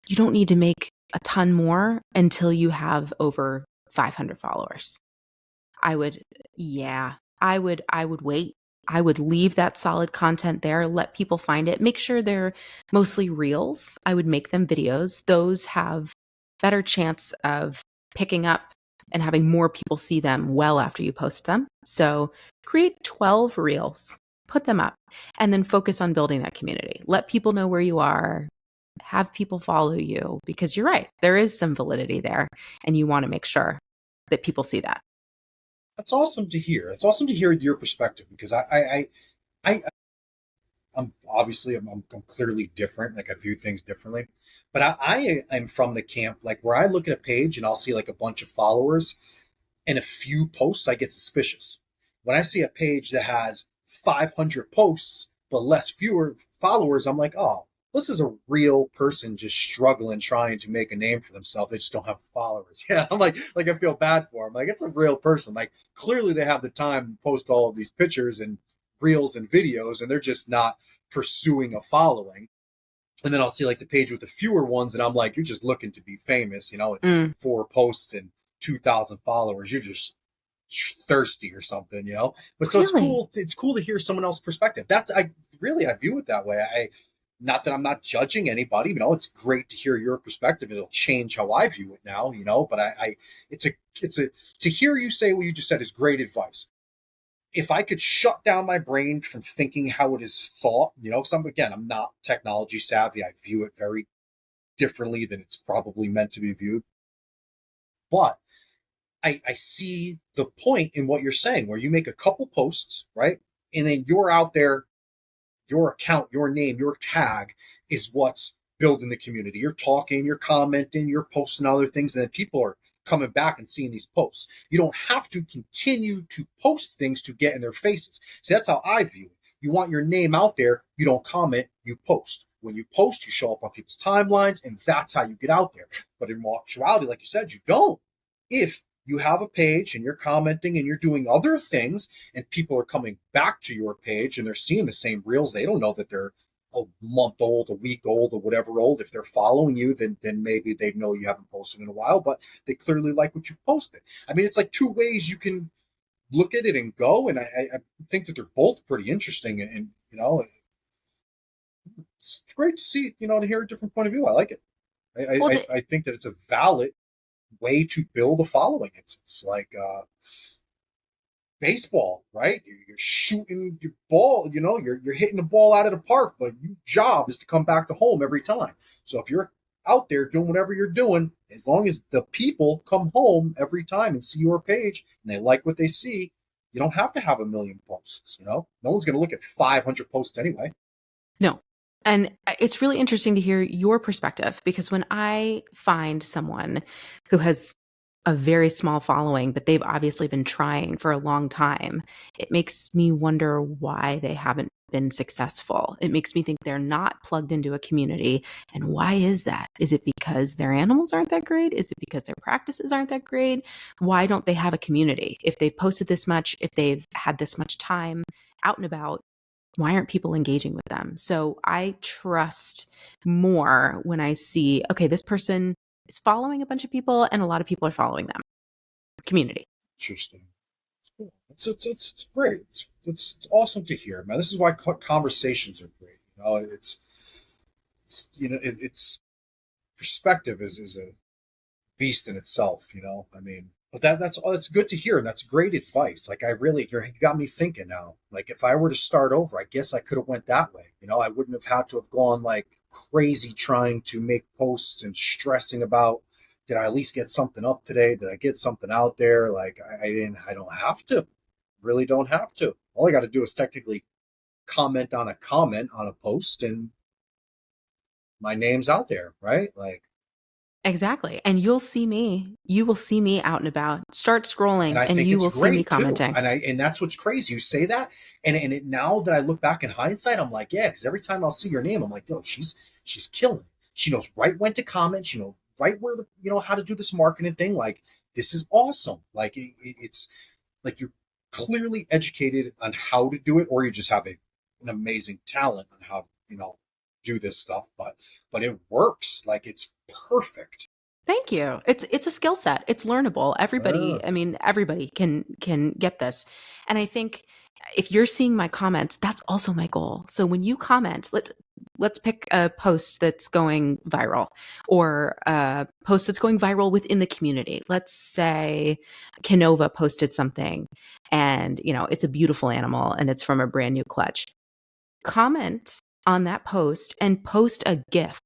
you don't need to make a ton more until you have over 500 followers. I would wait. I would leave that solid content there, let people find it. Make sure they're mostly reels. I would make them videos. Those have better chance of picking up and having more people see them well after you post them. So create 12 reels, put them up, and then focus on building that community. Let people know where you are, have people follow you, because you're right, there is some validity there, and you want to make sure that people see that. That's awesome to hear. It's awesome to hear your perspective because I I'm obviously I'm clearly different. Like I view things differently, but I am from the camp like where I look at a page and I'll see like a bunch of followers and a few posts, I get suspicious. When I see a page that has 500 posts but fewer followers, I'm like, oh, this is a real person just struggling trying to make a name for themselves. They just don't have followers. Yeah, I'm like I feel bad for them. Like it's a real person. Like clearly they have the time to post all of these pictures and reels and videos, and they're just not pursuing a following. And then I'll see like the page with the fewer ones, and I'm like, you're just looking to be famous, Mm, 4 posts and 2,000 followers. You're just thirsty or something, But so it's really? cool. It's cool to hear someone else's perspective. I view it that way. Not that I'm not judging anybody, it's great to hear your perspective. It'll change how I view it now, But it's a to hear you say what you just said is great advice. If I could shut down my brain from thinking how it is thought, again, I'm not technology savvy. I view it very differently than it's probably meant to be viewed. But I see the point in what you're saying, where you make a couple posts, right? And then you're out there, your account, your name, your tag is what's building the community. You're talking, you're commenting, you're posting other things, and then people are coming back and seeing these posts. You don't have to continue to post things to get in their faces. So that's how I view it. You want your name out there, you don't comment, you post. When you post, you show up on people's timelines, and that's how you get out there. But in actuality, like you said, you don't. If you have a page and you're commenting and you're doing other things and people are coming back to your page and they're seeing the same reels, they don't know that they're a month old, a week old, or whatever old. If they're following you, then maybe they know you haven't posted in a while, but they clearly like what you've posted. I mean, it's like two ways you can look at it and go, and I think that they're both pretty interesting, and it's great to see, to hear a different point of view. I like it. I Well, I think that it's a valid way to build a following. It's like baseball, right? You're shooting your ball, you're hitting the ball out of the park, but your job is to come back to home every time. So if you're out there doing whatever you're doing, as long as the people come home every time and see your page and they like what they see, you don't have to have a million posts. No one's going to look at 500 posts anyway. no. And it's really interesting to hear your perspective, because when I find someone who has a very small following, but they've obviously been trying for a long time, it makes me wonder why they haven't been successful. It makes me think they're not plugged into a community. And why is that? Is it because their animals aren't that great? Is it because their practices aren't that great? Why don't they have a community? If they've posted this much, if they've had this much time out and about, why aren't people engaging with them? So I trust more when I see, okay, this person is following a bunch of people and a lot of people are following them. Community. Interesting. It's cool. It's great. It's awesome to hear, man. This is why conversations are great. It's perspective is a beast in itself. I mean, but that's good to hear, and that's great advice. Like you got me thinking now. Like if I were to start over, I guess I could have went that way. I wouldn't have had to have gone like crazy trying to make posts and stressing about, did I at least get something up today? Did I get something out there? Like I didn't. I don't have to. Really don't have to. All I got to do is technically comment on a comment on a post, and my name's out there, right? Like, Exactly. And you will see me out and about. Start and scrolling I and think you it's will see me great too. commenting. And that's what's crazy. You say that, and now that I look back in hindsight, I'm like, yeah, because every time I'll see your name, I'm like, yo, she's killing it. She knows right when to comment. She knows right where to, how to do this marketing thing. Like, this is awesome. Like, it's like you're clearly educated on how to do it, or you just have an amazing talent on how do this stuff. But it works. Like, it's perfect. Thank you. It's a skill set. It's learnable. Uh, Everybody can get this. And I think if you're seeing my comments, that's also my goal. So when you comment, let's pick a post that's going viral, or a post that's going viral within the community. Let's say Canova posted something and, it's a beautiful animal and it's from a brand new clutch. Comment on that post and post a GIF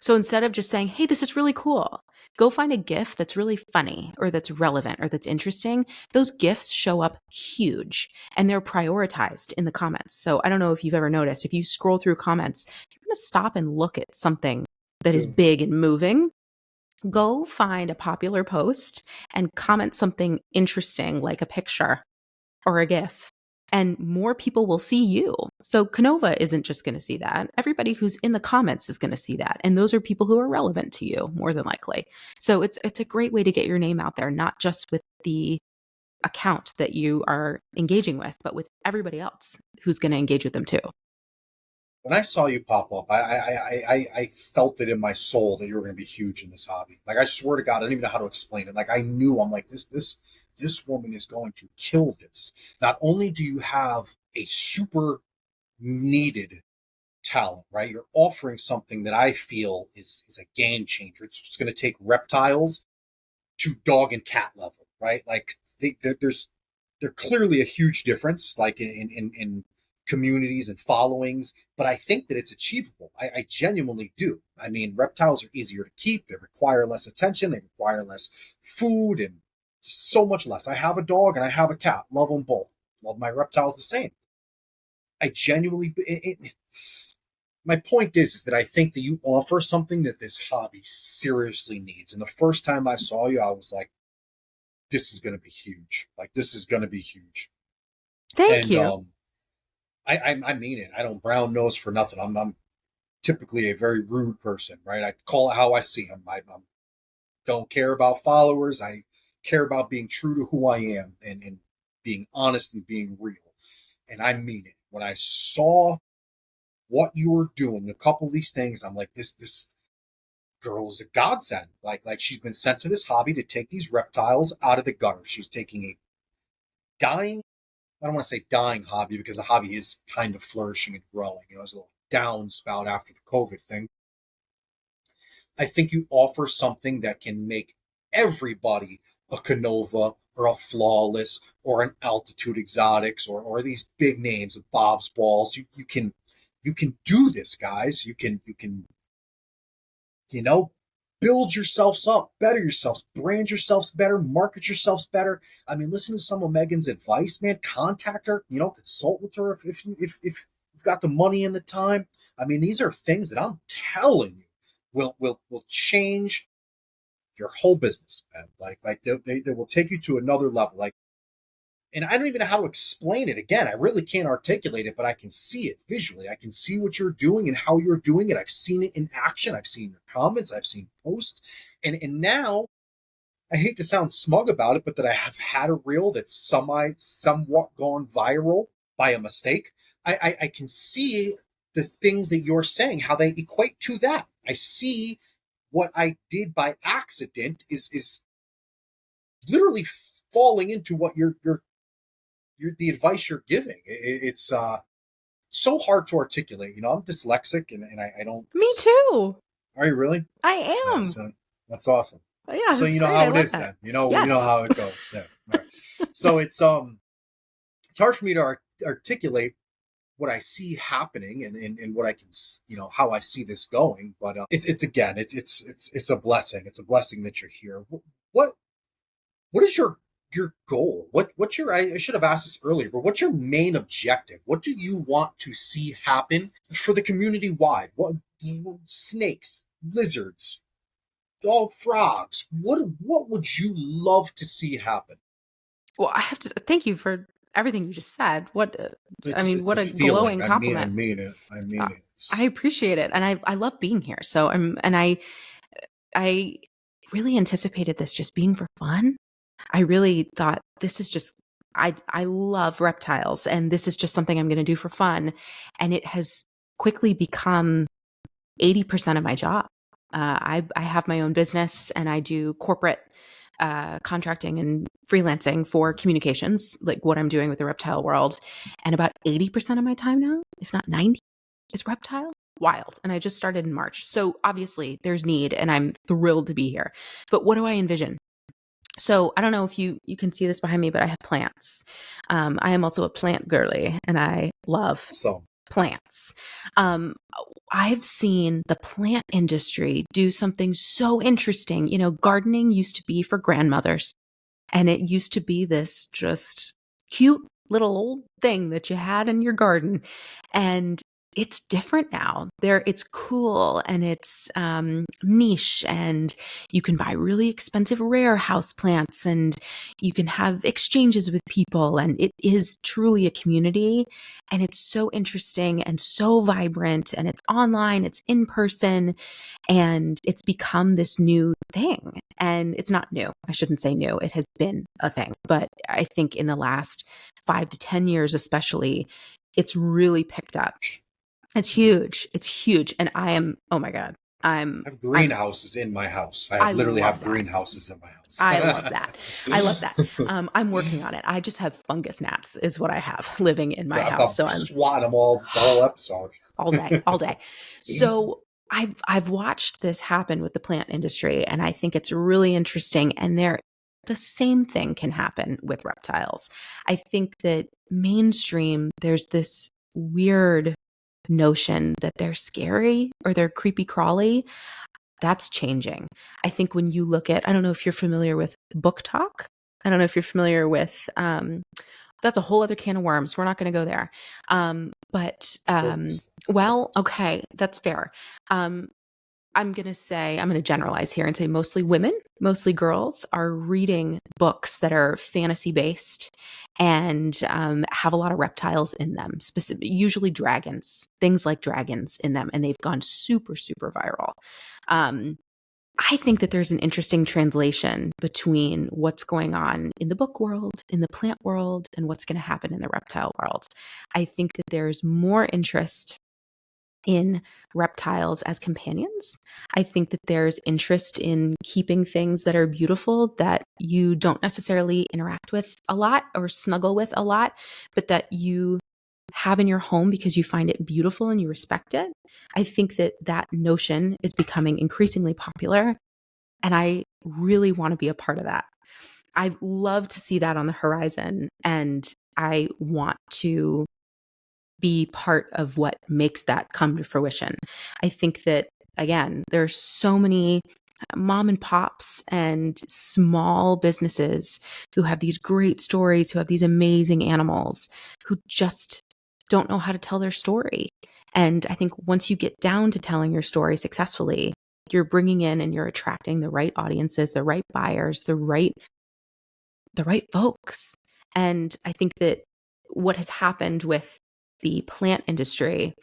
So instead of just saying, hey, this is really cool, go find a GIF that's really funny or that's relevant or that's interesting. Those GIFs show up huge and they're prioritized in the comments. So I don't know if you've ever noticed, if you scroll through comments, you're going to stop and look at something that is big and moving. Go find a popular post and comment something interesting like a picture or a GIF, and more people will see you. So Canova isn't just going to see that. Everybody who's in the comments is going to see that. And those are people who are relevant to you more than likely. So it's a great way to get your name out there, not just with the account that you are engaging with, but with everybody else who's going to engage with them too. When I saw you pop up, I felt it in my soul that you were going to be huge in this hobby. Like, I swear to God, I don't even know how to explain it. Like, I knew, I'm like, this woman is going to kill this. Not only do you have a super needed talent, right? You're offering something that I feel is a game changer. It's going to take reptiles to dog and cat level, right? Like, there's clearly a huge difference, like in communities and followings, but I think that it's achievable. I genuinely do. I mean, reptiles are easier to keep. They require less attention. They require less food and so much less. I have a dog and I have a cat. Love them both. Love my reptiles the same. I genuinely, my point is that I think that you offer something that this hobby seriously needs. And the first time I saw you, I was like, this is going to be huge. Like, this is going to be huge. Thank And you. I mean it. I don't brown nose for nothing. I'm typically a very rude person, right? I call it how I see them. I don't care about followers. I care about being true to who I am and being honest and being real. And I mean it. When I saw what you were doing, a couple of these things, I'm like, this girl is a godsend. Like she's been sent to this hobby to take these reptiles out of the gutter. She's taking a dying, I don't want to say dying hobby because the hobby is kind of flourishing and growing. You know, it's a little downspout after the COVID thing. I think you offer something that can make everybody a Canova or a Flawless or an Altitude Exotics or these big names of Bob's Balls. You can do this, guys. You know, build yourselves up, better yourselves, brand yourselves better, market yourselves better. I mean, listen to some of Meagan's advice, man. Contact her, consult with her if you've got the money and the time. I mean, these are things that I'm telling you will change your whole business, man. Like they will take you to another level. Like, and I don't even know how to explain it. Again, I really can't articulate it, but I can see it visually. I can see what you're doing and how you're doing it. I've seen it in action. I've seen your comments. I've seen posts. And now, I hate to sound smug about it, but that I have had a reel that's somewhat gone viral by a mistake. I can see the things that you're saying, how they equate to that. I see what I did by accident is literally falling into what the advice you're giving. It's so hard to articulate. I'm dyslexic and I don't. Me too. Are you really? I Yeah, am. so that's awesome. Yeah, So that's you know great. how I it love is that. then. You know Yes. how it goes. Yeah. All right. So it's hard for me to articulate what I see happening and what I can, how I see this going. But it's again, it's a blessing. It's a blessing that you're here. What what is your goal? What's your, I should have asked this earlier, but what's your main objective? What do you want to see happen for the community wide? What snakes, lizards, all frogs? What would you love to see happen? Well, I have to thank you for everything you just said. I mean, It's what a a feeling. glowing I compliment. mean it. I Uh, mean it. I appreciate it, and I love being here. So I really anticipated this just being for fun. I really thought this is just I love reptiles, and this is just something I'm going to do for fun, and it has quickly become 80% of my job. I have my own business and I do corporate contracting and freelancing for communications, like what I'm doing with the reptile world. And about 80% of my time now, if not 90, is reptile. Wild. And I just started in March. So obviously there's need and I'm thrilled to be here. But what do I envision? So I don't know if you can see this behind me, but I have plants. I am also a plant girly and I love So plants. Um, I've seen the plant industry do something so interesting. Gardening used to be for grandmothers, and it used to be this just cute little old thing that you had in your garden. And it's different now. It's cool and it's niche, and you can buy really expensive rare house plants, and you can have exchanges with people, and it is truly a community. And it's so interesting and so vibrant, and it's online, it's in person, and it's become this new thing. And it's not new. I shouldn't say new. It has been a thing. But I think in the last 5 to 10 years, especially, it's really picked up. It's huge. It's huge. And oh my God, I have greenhouses in my house. I literally love have that. greenhouses in my house. I love that. I love that. I'm working on it. I just have fungus gnats is what I have living in my house. So I'm swatting them all the whole episode. all day, all day. So I've watched this happen with the plant industry, and I think it's really interesting. And the same thing can happen with reptiles. I think that mainstream, there's this weird notion that they're scary or they're creepy crawly. That's changing. I think when you look at, I don't know if you're familiar with book talk. I don't know if you're familiar with, that's a whole other can of worms. We're not going to go there. Well, okay, that's fair. I'm going to generalize here and say mostly women, mostly girls are reading books that are fantasy based and have a lot of reptiles in them, usually dragons, things like dragons in them. And they've gone super, super viral. I think that there's an interesting translation between what's going on in the book world, in the plant world, and what's going to happen in the reptile world. I think that there's more interest in reptiles as companions. I think that there's interest in keeping things that are beautiful that you don't necessarily interact with a lot or snuggle with a lot, but that you have in your home because you find it beautiful and you respect it. I think that that notion is becoming increasingly popular, and I really want to be a part of that. I love to see that on the horizon, and I want to be part of what makes that come to fruition. I think that, again, there's so many mom and pops and small businesses who have these great stories, who have these amazing animals, who just don't know how to tell their story. And I think once you get down to telling your story successfully, you're bringing in and you're attracting the right audiences, the right buyers, the right folks. And I think that what has happened with the plant industry,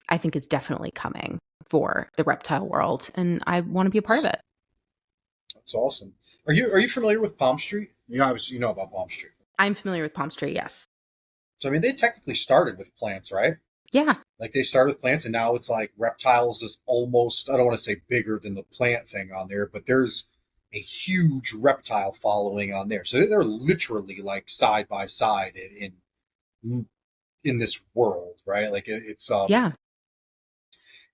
I think, is definitely coming for the reptile world, and I want to be a part of it. That's awesome. Are you familiar with Palm Street? Obviously you know about Palm Street. I'm familiar with Palm Street, yes. So they technically started with plants, right? Yeah. Like they started with plants, and now it's like reptiles is almost, I don't want to say bigger than the plant thing on there, but there's a huge reptile following on there. So they're literally like side by side in this world, right? Like it's yeah.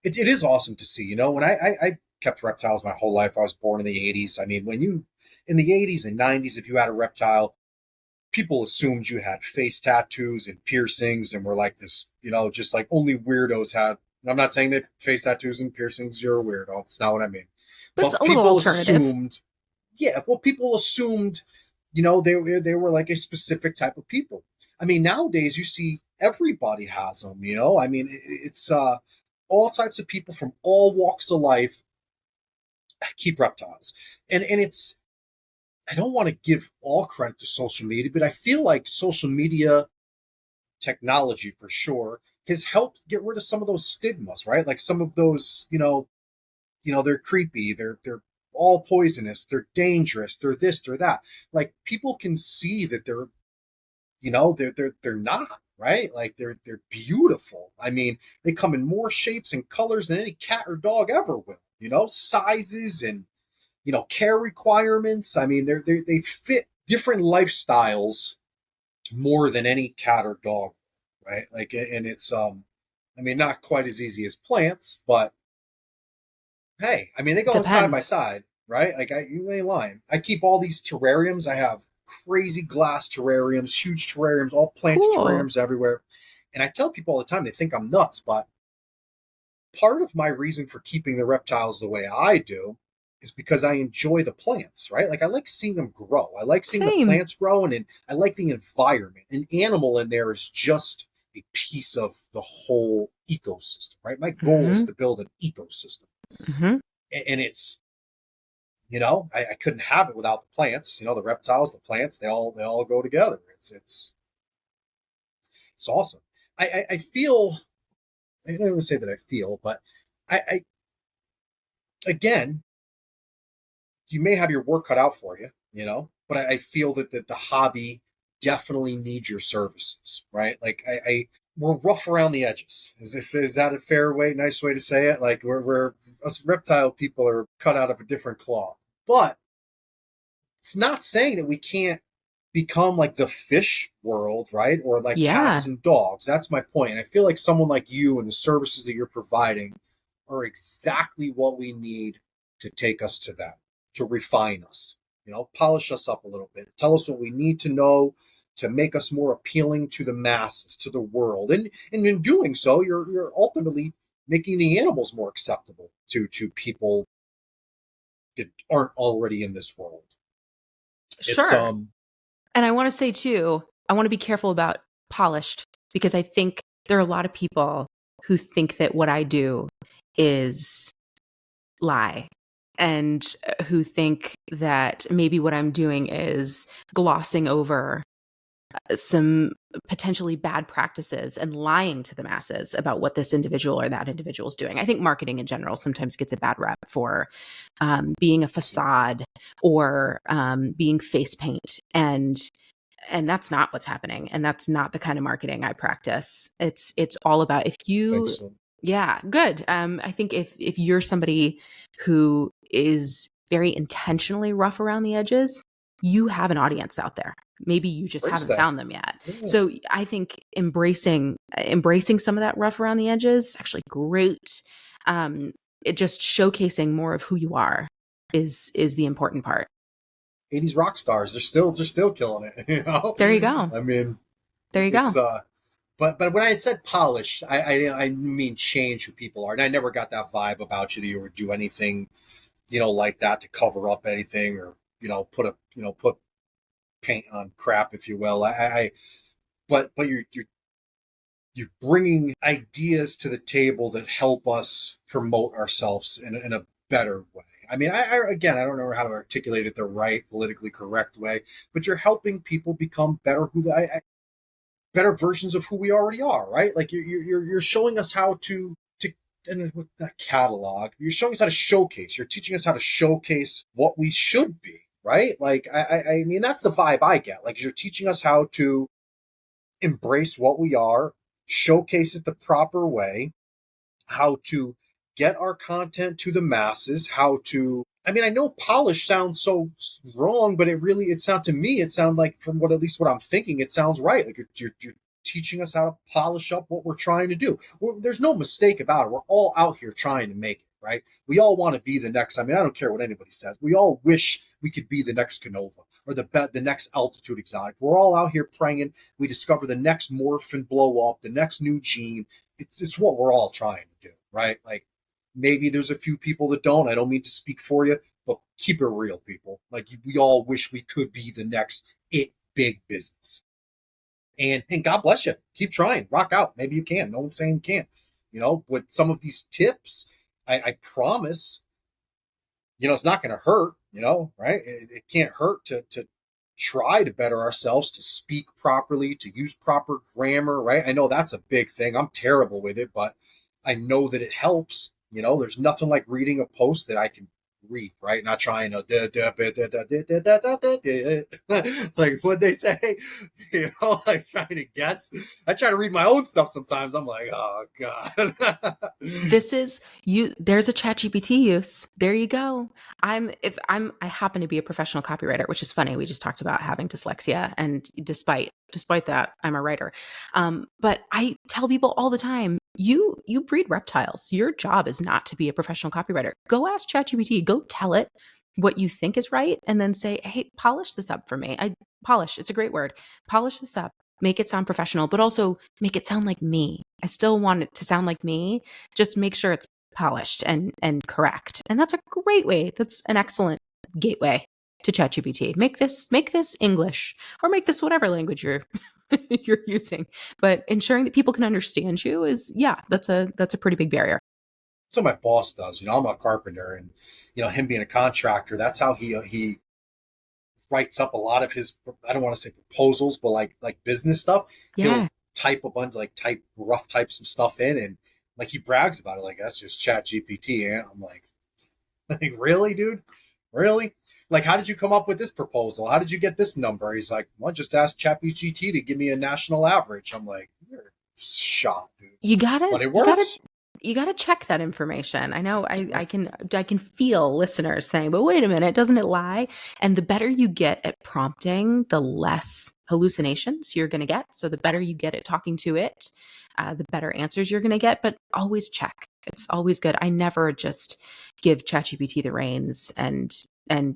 It is awesome to see. When I kept reptiles my whole life. I was born in the 80s. I mean, in the 80s and 90s, if you had a reptile, people assumed you had face tattoos and piercings and were like this, just like only weirdos had. I'm not saying that face tattoos and piercings, you're a weirdo. That's not what I mean. But it's a little alternative. People assumed, they were like a specific type of people. I mean, nowadays you see everybody has them, I mean, it's all types of people from all walks of life keep reptiles. And it's, I don't want to give all credit to social media, but I feel like social media technology for sure has helped get rid of some of those stigmas, right? Like some of those, they're creepy, they're all poisonous, they're dangerous, they're this, they're that. Like people can see that they're not, right? Like they're beautiful. I mean, they come in more shapes and colors than any cat or dog ever will, sizes and care requirements. I mean, they fit different lifestyles more than any cat or dog, right? Like, and it's not quite as easy as plants, but hey, I mean, they go side by side, right? Like, you ain't lying. I keep all these terrariums. I have crazy glass terrariums, huge terrariums, all plant terrariums everywhere. And I tell people all the time, they think I'm nuts, but part of my reason for keeping the reptiles the way I do is because I enjoy the plants, right? Like I like seeing them grow. I like seeing the Same. plants grow, and I like the environment. An animal in there is just a piece of the whole ecosystem, right? My goal is Mm-hmm. to build an ecosystem. Mm-hmm. And it's, I couldn't have it without the plants. The reptiles, the plants, they all go together. It's awesome. I feel, I don't really say that I feel, but I again, you may have your work cut out for but I feel that the hobby definitely needs your services, right? Like we're rough around the edges. Is that a fair way, nice way to say it? Like we're us reptile people are cut out of a different cloth, but it's not saying that we can't become like the fish world, right? Or like Yeah. cats and dogs. That's my point. And I feel like someone like you and the services that you're providing are exactly what we need to take us to that, to refine us, polish us up a little bit, tell us what we need to know to make us more appealing to the masses, to the world. And in doing so, you're ultimately making the animals more acceptable to people that aren't already in this world. It's Sure. And I want to say too, I want to be careful about polished, because I think there are a lot of people who think that what I do is lie, and who think that maybe what I'm doing is glossing over some potentially bad practices and lying to the masses about what this individual or that individual is doing. I think marketing in general sometimes gets a bad rep for being a facade, or being face paint, and that's not what's happening, and that's not the kind of marketing I practice. It's all about, if think you, so. yeah, good. I think if you're somebody who is very intentionally rough around the edges, you have an audience out there. Maybe you just Embrace haven't that. found them yet. Yeah. So I think embracing some of that rough around the edges is actually great. It just showcasing more of who you are is the important part. 80s rock stars, they're still killing it. There you go. I mean, There you it's go. but when I said polished, I mean change who people are. And I never got that vibe about you that you would do anything, like that to cover up anything, or, put paint on crap, if you will. But you're bringing ideas to the table that help us promote ourselves in a better way. I mean, again, I don't know how to articulate it the right, politically correct way, but you're helping people become better better versions of who we already are, right? Like you're showing us how to and with that catalog, you're showing us how to showcase. You're teaching us how to showcase what we should be, right? Like I mean, that's the vibe I get. Like you're teaching us how to embrace what we are, showcase it the proper way, how to get our content to the masses, how to, I mean, I know polish sounds so wrong, but it sounds to me, it sounds like, from what, at least what I'm thinking, it sounds right. Like you're teaching us how to polish up what we're trying to do. There's no mistake about it. We're all out here trying to make it, right? We all want to be the next. I mean, I don't care what anybody says. We all wish we could be the next Canova or the next altitude exotic. We're all out here praying we discover the next morph and blow up, the next new gene. It's what we're all trying to do, right? Like maybe there's a few people that don't. I don't mean to speak for you, but keep it real, people. Like we all wish we could be the next big business. And God bless you. Keep trying. Rock out. Maybe you can. No one's saying you can't. With some of these tips, I promise, it's not going to hurt, right? It can't hurt to try to better ourselves, to speak properly, to use proper grammar, right? I know that's a big thing. I'm terrible with it, but I know that it helps. There's nothing like reading a post that I can read, right? Not trying to like what they say, like trying to guess. I try to read my own stuff sometimes. I'm like, oh God. This is you. There's a ChatGPT use. There you go. I happen to be a professional copywriter, which is funny. We just talked about having dyslexia, and despite that, I'm a writer. But I tell people all the time, you breed reptiles. Your job is not to be a professional copywriter. Go ask ChatGPT. Go tell it what you think is right, and then say, hey, polish this up for me. Polish. It's a great word. Polish this up. make it sound professional, but also make it sound like me. I still want it to sound like me. Just make sure it's polished and correct. And that's a great way. That's an excellent gateway to ChatGPT. Make this English, or make this whatever language you're you're using. But ensuring that people can understand you is, yeah, that's a pretty big barrier. So my boss does. I'm a carpenter, and him being a contractor, that's how he writes up a lot of his, I don't want to say proposals, but like business stuff. He'll Yeah. type a bunch, like rough type some stuff in, and like he brags about it, like that's just Chat GPT. And I'm like, really, dude? Really? Like, how did you come up with this proposal? How did you get this number? He's like, well, just ask Chat GPT to give me a national average. I'm like, you're shot, dude. You gotta But it you gotta works. you gotta check that information. I know I can feel listeners saying, but wait a minute, doesn't it lie? And the better you get at prompting, the less hallucinations you're gonna get. So the better you get at talking to it, the better answers you're gonna get. But always check. It's always good. I never just give ChatGPT the reins and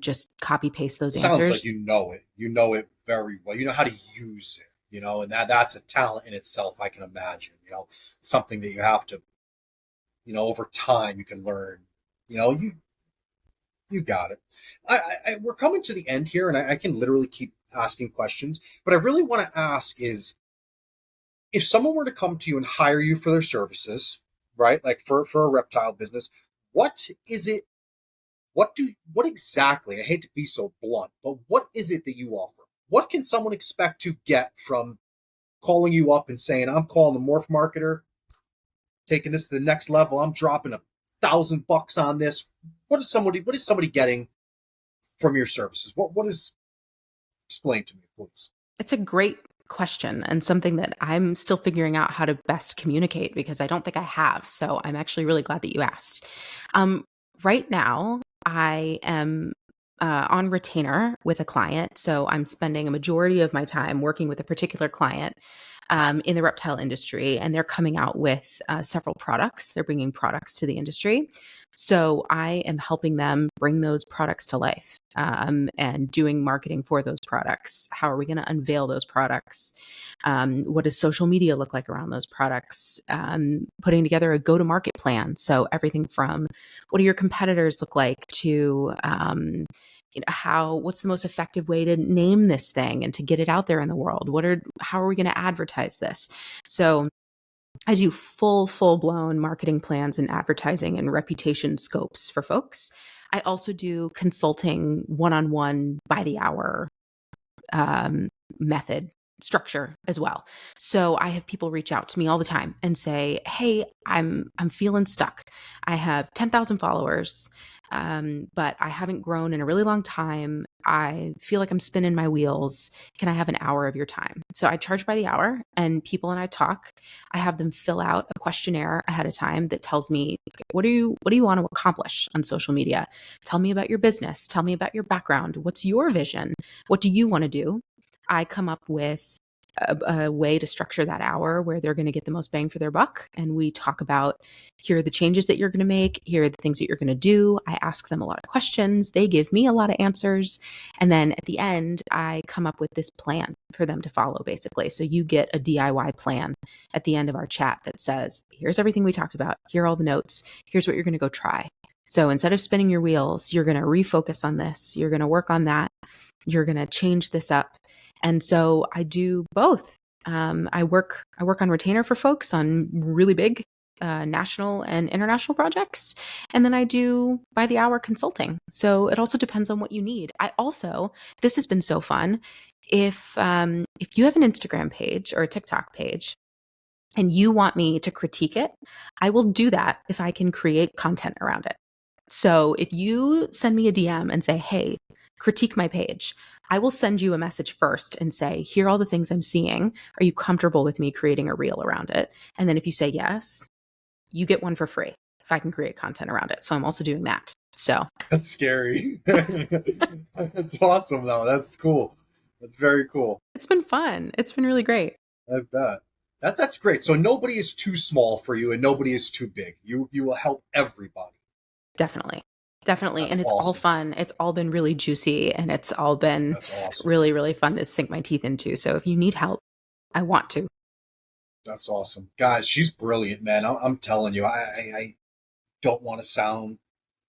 just copy paste those Sounds like answers. you know it. You know it very well. You know how to use it, and that's a talent in itself, I can imagine. Something that you have to, over time you can learn. You got it. We're coming to the end here, and I can literally keep asking questions, but I really want to ask is, if someone were to come to you and hire you for their services, right? Like for a reptile business, what is it? What exactly? I hate to be so blunt, but what is it that you offer? What can someone expect to get from calling you up and saying, "I'm calling the Morph Marketer, taking this to the next level. I'm dropping $1,000 on this." What is somebody getting from your services? What is explain to me, please? It's a great question, and something that I'm still figuring out how to best communicate, because I don't think I have. So I'm actually really glad that you asked. Um, right now, I am on retainer with a client. So I'm spending a majority of my time working with a particular client in the reptile industry, and they're coming out with several products. They're bringing products to the industry. So I am helping them bring those products to life, and doing marketing for those products. How are we going to unveil those products? What does social media look like around those products? Putting together a go-to-market plan. So everything from what do your competitors look like to what's the most effective way to name this thing and to get it out there in the world? How are we going to advertise this? So I do full blown marketing plans and advertising and reputation scopes for folks. I also do consulting one-on-one by the hour method structure as well. So I have people reach out to me all the time and say, "Hey, I'm feeling stuck. I have 10,000 followers, but I haven't grown in a really long time. I feel like I'm spinning my wheels. Can I have an hour of your time?" So I charge by the hour, and people and I talk. I have them fill out a questionnaire ahead of time that tells me, okay, what do you want to accomplish on social media? Tell me about your business. Tell me about your background. What's your vision? What do you want to do? I come up with a way to structure that hour where they're going to get the most bang for their buck. And we talk about, here are the changes that you're going to make. Here are the things that you're going to do. I ask them a lot of questions. They give me a lot of answers. And then at the end, I come up with this plan for them to follow, basically. So you get a DIY plan at the end of our chat that says, here's everything we talked about. Here are all the notes. Here's what you're going to go try. So instead of spinning your wheels, you're going to refocus on this. You're going to work on that. You're going to change this up. And so I do both. I work on retainer for folks on really big national and international projects, and then I do by the hour consulting. So it also depends on what you need. This has been so fun. If you have an Instagram page or a TikTok page, and you want me to critique it, I will do that if I can create content around it. So if you send me a DM and say, "Hey, critique my page," I will send you a message first and say, "Here are all the things I'm seeing. Are you comfortable with me creating a reel around it?" And then if you say yes, you get one for free if I can create content around it. So I'm also doing that. So That's scary. That's awesome, though. That's cool. That's very cool. it's been fun. It's been really great. I bet. That's great. So nobody is too small for you, and nobody is too big. You will help everybody. Definitely. Definitely. That's And it's all awesome. fun. It's all been really juicy, and it's all been That's awesome. really, really fun to sink my teeth into. So if you need help, I want to. That's awesome. Guys, she's brilliant, man. I'm telling you, I don't want to sound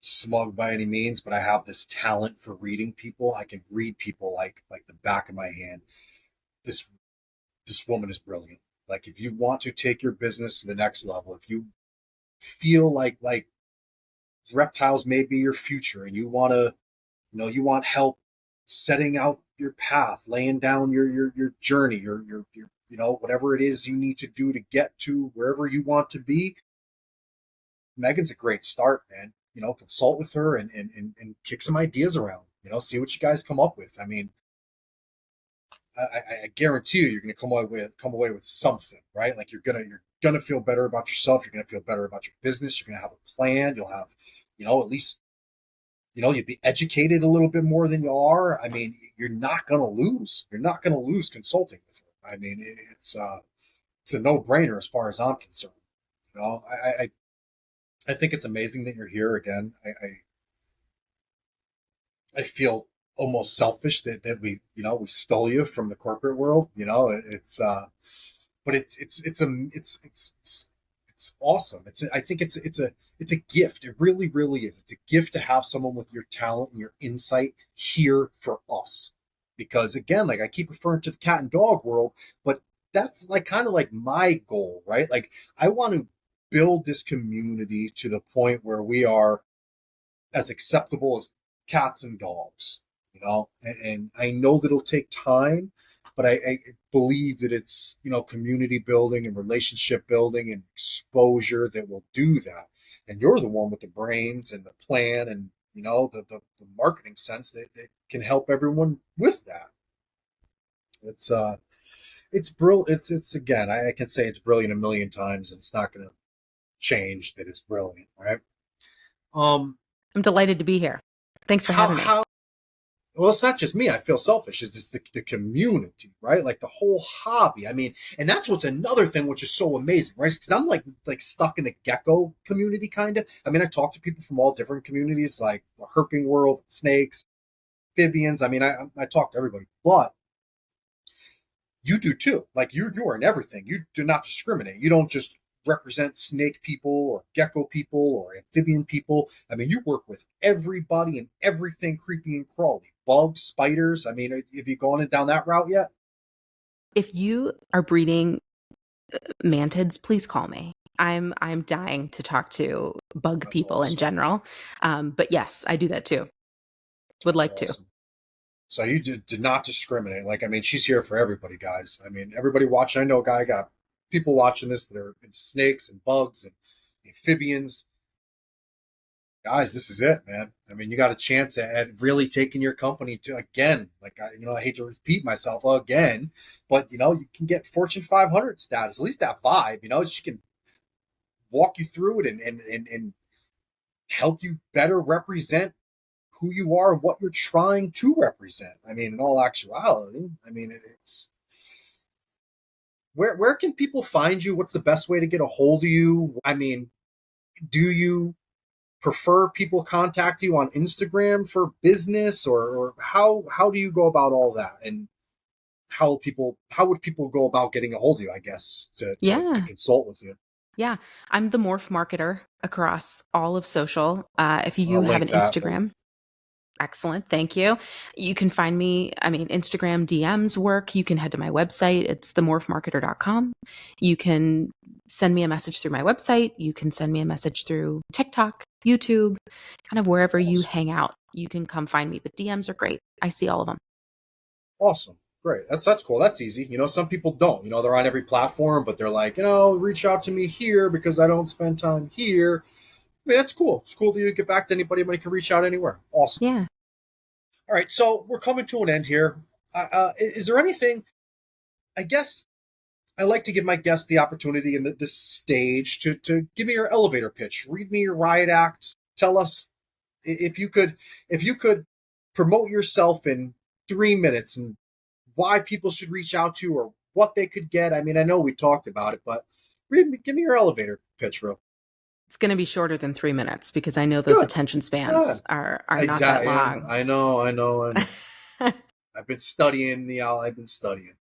smug by any means, but I have this talent for reading people. I can read people like the back of my hand. This this woman is brilliant. Like if you want to take your business to the next level, if you feel like reptiles may be your future and you want to, you want help setting out your path, laying down your journey, your whatever it is you need to do to get to wherever you want to be, Megan's a great start, man. Consult with her and kick some ideas around. See what you guys come up with. I mean, I guarantee you're going to come away with something, right? Like you're gonna feel better about yourself. You're going to feel better about your business. You're going to have a plan. You'll have, at least, you'd be educated a little bit more than you are. I mean, you're not going to lose. You're not going to lose consulting with her. I mean, it's a no brainer as far as I'm concerned. I think it's amazing that you're here again. I feel almost selfish that we stole you from the corporate world. But it's awesome. I think it's a gift. It really really is. It's a gift to have someone with your talent and your insight here for us. Because again, like I keep referring to the cat and dog world, but that's like kind of like my goal, right? Like I want to build this community to the point where we are as acceptable as cats and dogs, and I know that it'll take time, but I believe that it's, community building and relationship building and exposure that will do that. And you're the one with the brains and the plan and, the marketing sense that can help everyone with that. It's brilliant. It's again, I can say it's brilliant a million times and it's not going to change that it's brilliant, right? I'm delighted to be here. Thanks for having me. Well, it's not just me. I feel selfish. It's just the community, right? Like the whole hobby. I mean, and that's what's another thing which is so amazing, right? Because I'm like stuck in the gecko community, kind of. I mean, I talk to people from all different communities, like the herping world, snakes, amphibians. I mean, I talk to everybody, but you do too. Like you are in everything. You do not discriminate. You don't just represent snake people or gecko people or amphibian people. I mean, you work with everybody and everything creepy and crawly. Bugs, spiders. I mean, have you gone down that route yet? If you are breeding mantids, please call me. I'm dying to talk to bug That's people in awesome. general. But yes, I do that too. Would That's like to. awesome. So you did not discriminate. Like, I mean, she's here for everybody, guys. I mean, everybody watching. I know, guy got people watching this that are into snakes and bugs and amphibians. Guys, this is it, man. I mean, you got a chance at really taking your company to again. Like, I hate to repeat myself again, but you can get Fortune 500 status. At least that vibe. She can walk you through it and help you better represent who you are and what you're trying to represent. I mean, in all actuality, I mean, it's where can people find you? What's the best way to get a hold of you? I mean, do you prefer people contact you on Instagram for business, or how do you go about all that? And how would people go about getting a hold of you, I guess, to Yeah. consult with you? Yeah. I'm the Morph Marketer across all of social. If you I'll have link an that. Instagram, excellent. Thank you. You can find me, I mean, Instagram DMs work. You can head to my website. It's themorphmarketer.com. You can send me a message through my website. You can send me a message through TikTok, YouTube, kind of wherever you Awesome. hang out. You can come find me, but DMs are great. I see all of them. Awesome. Great. That's cool. That's easy. Some people don't. They're on every platform, but they're like, reach out to me here because I don't spend time here. I mean, that's cool. It's cool that you get back to anybody. Anybody can reach out anywhere. Awesome. Yeah. All right. So we're coming to an end here. Is there anything? I guess I like to give my guests the opportunity and the stage to give me your elevator pitch. Read me your riot act. Tell us if you could promote yourself in 3 minutes and why people should reach out to you or what they could get. I mean, I know we talked about it, but give me your elevator pitch, real It's going to be shorter than 3 minutes because I know those good. attention Good. spans are not that Exactly. long. I know. I've been studying. I've been studying.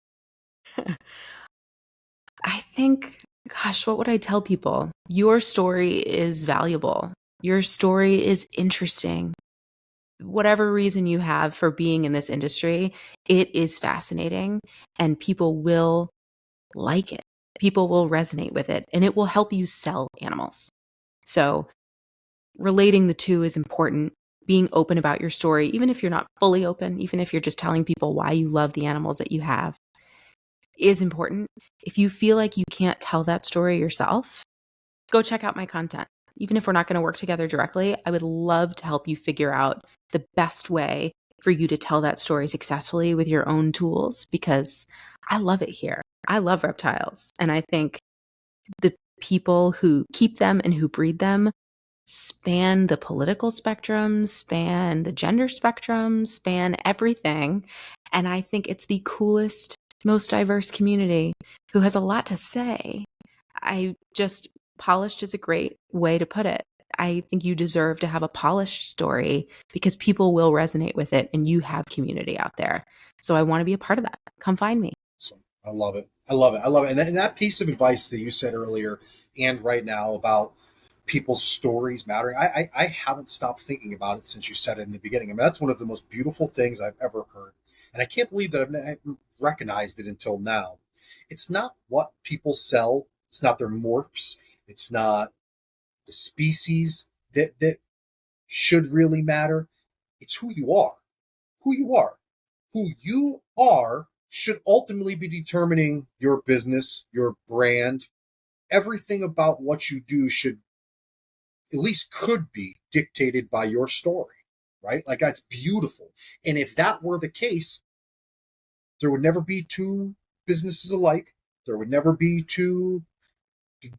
I think, gosh, what would I tell people? Your story is valuable. Your story is interesting. Whatever reason you have for being in this industry, it is fascinating and people will like it. People will resonate with it and it will help you sell animals. So, relating the two is important. Being open about your story, even if you're not fully open, even if you're just telling people why you love the animals that you have, is important. If you feel like you can't tell that story yourself, go check out my content. Even if we're not going to work together directly, I would love to help you figure out the best way for you to tell that story successfully with your own tools because I love it here. I love reptiles. And I think the people who keep them and who breed them span the political spectrum, span the gender spectrum, span everything. And I think it's the coolest, most diverse community who has a lot to say. I just, polished is a great way to put it. I think you deserve to have a polished story because people will resonate with it and you have community out there. So I want to be a part of that. Come find me. So I love it. I love it. I love it. And that piece of advice that you said earlier and right now about people's stories mattering, I haven't stopped thinking about it since you said it in the beginning. I mean, that's one of the most beautiful things I've ever heard. And I can't believe that I've recognized it until now. It's not what people sell. It's not their morphs. It's not the species that should really matter. It's who you are. Who you are. Who you are should ultimately be determining your business, your brand. Everything about what you do should, at least could be, dictated by your story, right? Like that's beautiful. And if that were the case, there would never be two businesses alike. There would never be two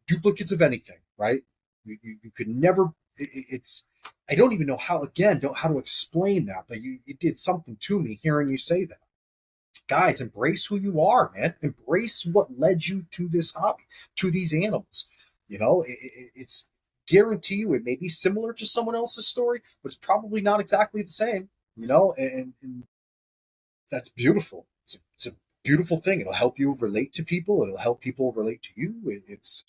duplicates of anything, right? You could never, it's, I don't even know how, again, how to explain that, but it did something to me hearing you say that. Guys, embrace who you are, man. Embrace what led you to this hobby, to these animals. You know, it's guarantee you it may be similar to someone else's story, but it's probably not exactly the same. You know, and that's beautiful. It's a beautiful thing. It'll help you relate to people. It'll help people relate to you. It's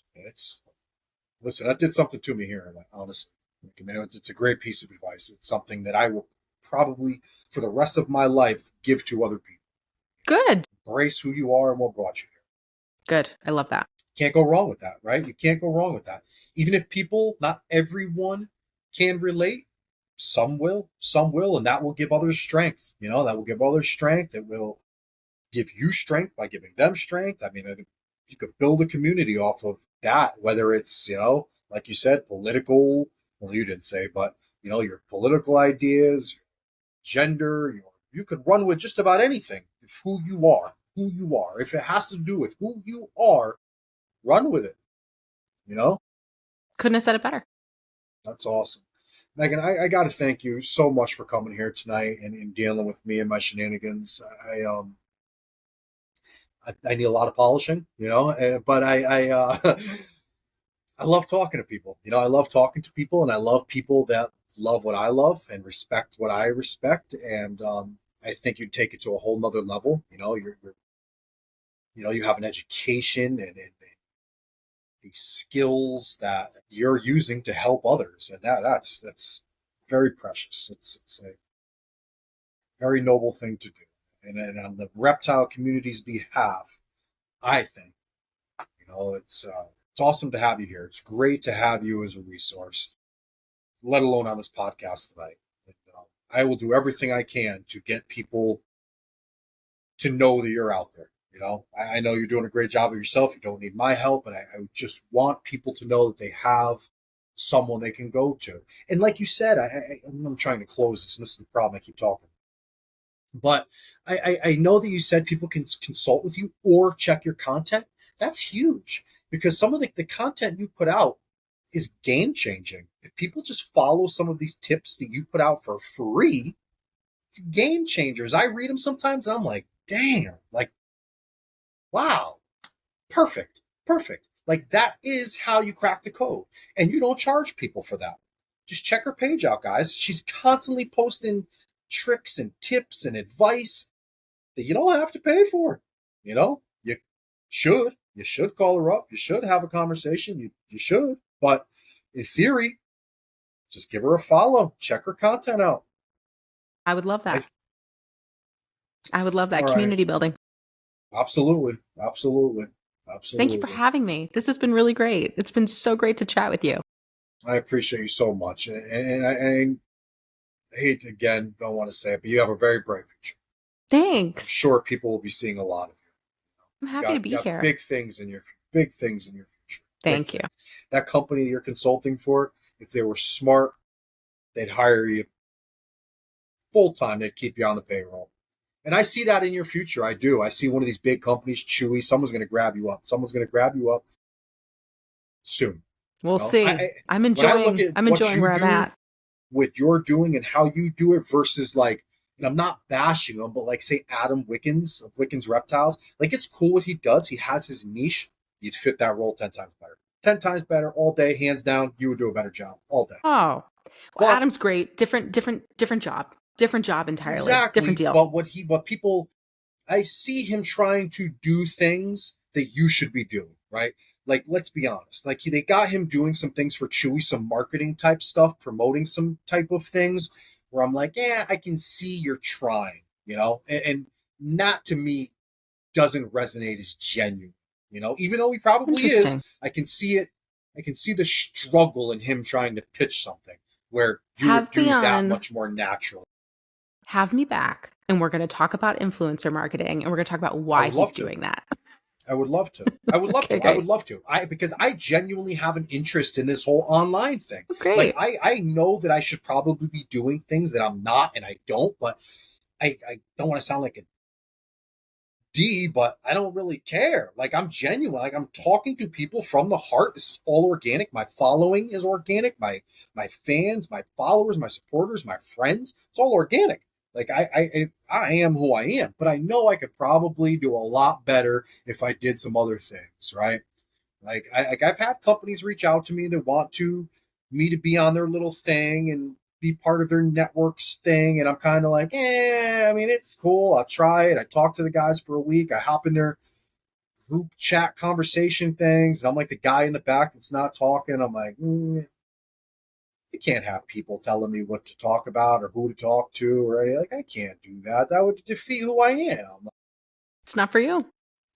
listen. That did something to me here. Like honestly, I mean, it's a great piece of advice. It's something that I will probably for the rest of my life give to other people. Good. Embrace who you are and what brought you here. Good. I love that. Can't go wrong with that, right? You can't go wrong with that. Even if people, not everyone can relate, some will, and that will give others strength. You know, that will give others strength. It will give you strength by giving them strength. I mean, you could build a community off of that, whether it's, you know, like you said, political, well, you didn't say, but, you know, your political ideas, your gender, you could run with just about anything. If who you are. If it has to do with who you are, run with it. You know, Couldn't have said it better. that's awesome. Meagan, I got to thank you so much for coming here tonight and dealing with me and my shenanigans. I need a lot of polishing, you know, but I love talking to people. You know, I love talking to people, and I love people that love what I love and respect what I respect. And I think you take it to a whole nother level. You know, you're you know, you have an education and these skills that you're using to help others, and that's very precious. It's a very noble thing to do, and on the reptile community's behalf, I think you know it's awesome to have you here. It's great to have you as a resource, let alone on this podcast tonight. And, I will do everything I can to get people to know that you're out there. You know, I know you're doing a great job of yourself. You don't need my help, but I just want people to know that they have someone they can go to. And like you said, I'm trying to close this, and this is the problem. I keep talking, but I know that you said people can consult with you or check your content. That's huge because some of the content you put out is game changing. If people just follow some of these tips that you put out for free, it's game changers. I read them sometimes and I'm like, damn, like, wow, perfect, perfect. Like that is how you crack the code. And you don't charge people for that. Just check her page out, guys. She's constantly posting tricks and tips and advice that you don't have to pay for. You know, you should. You should call her up. You should have a conversation. You should. But in theory, just give her a follow. Check her content out. I would love that. I would love All that. right. Community building. Absolutely. Absolutely. Thank you for Absolutely. having me. This has been really great. It's been so great to chat with you. I appreciate you so much. And I hate, again, don't want to say it, but you have a very bright future. I'm Thanks. sure people will be seeing a lot of you. I'm happy to be got here. big things in your future. Thank you. That company you're consulting for, if they were smart, they'd hire you full time. They'd keep you on the payroll. And I see that in your future. I do. I see one of these big companies, Chewy. Someone's going to grab you up. Someone's going to grab you up soon. We'll see. I'm enjoying where I'm at. What you're doing and how you do it versus like, and I'm not bashing him, but like say Adam Wickens of Wickens Reptiles, like it's cool what he does. He has his niche. You'd fit that role 10 times better. 10 times better all day, hands down. You would do a better job all day. Oh, well, Adam's great. Different job. Different job entirely. Exactly. Different deal. But what people, I see him trying to do things that you should be doing, right? Like, let's be honest. Like, they got him doing some things for Chewy, some marketing type stuff, promoting some type of things where I'm like, yeah, I can see you're trying, and that to me doesn't resonate as genuine, even though he probably is. I can see it. I can see the struggle in him trying to pitch something where you would do that much more naturally. Have me back, and we're going to talk about influencer marketing, and we're going to talk about why he's doing that. I would love to. I would love to. Great. I would love to. Because I genuinely have an interest in this whole online thing. Great. Like I know that I should probably be doing things that I'm not, and I don't. But I don't want to sound like a D, but I don't really care. Like I'm genuine. Like I'm talking to people from the heart. This is all organic. My following is organic. My fans, my followers, my supporters, my friends. It's all organic. Like I am who I am, but I know I could probably do a lot better if I did some other things, right? Like I've had companies reach out to me that want me to be on their little thing and be part of their networks thing, and I'm kind of like, I mean, it's cool. I'll try it. I talk to the guys for a week. I hop in their group chat conversation things, and I'm like the guy in the back that's not talking. I'm like, I can't have people telling me what to talk about or who to talk to or anything. Like, I can't do that. That would defeat who I am. It's not for you.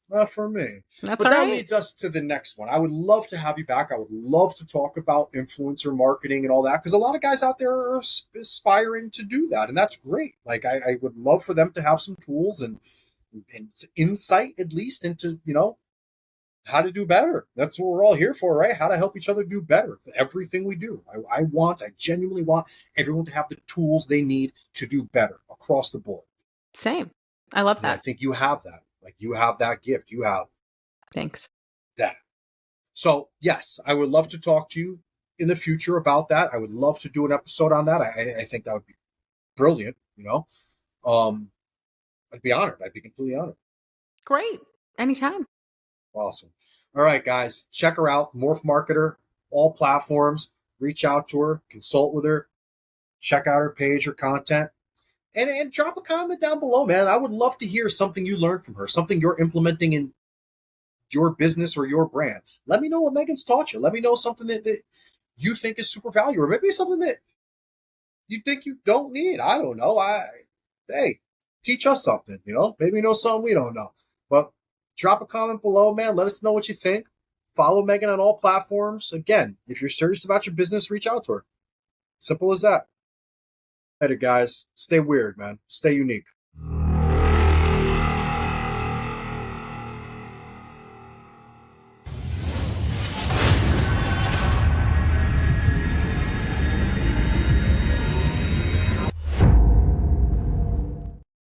Not for me. That's but all that right. leads us to the next one. I would love to have you back. I would love to talk about influencer marketing and all that because a lot of guys out there are aspiring to do that, and that's great. Like, I would love for them to have some tools and insight at least into, how to do better. That's what we're all here for, right? How to help each other do better. Everything we do. I genuinely want everyone to have the tools they need to do better across the board. Same. I love that. And I think you have that. Like you have that gift. You have. Thanks. That. So yes, I would love to talk to you in the future about that. I would love to do an episode on that. I think that would be brilliant. I'd be honored. I'd be completely honored. Great. Anytime. Awesome. All right, guys, check her out. Morph Marketer, all platforms. Reach out to her, consult with her, check out her page, her content, and drop a comment down below, man. I would love to hear something you learned from her, something you're implementing in your business or your brand. Let me know what Meagan's taught you. Let me know something that you think is super valuable, or maybe something that you think you don't need. I don't know. Hey, teach us something, Maybe you know something we don't know. But drop a comment below, man. Let us know what you think. Follow Meagan on all platforms. Again, if you're serious about your business, reach out to her. Simple as that. Later, guys. Stay weird, man. Stay unique.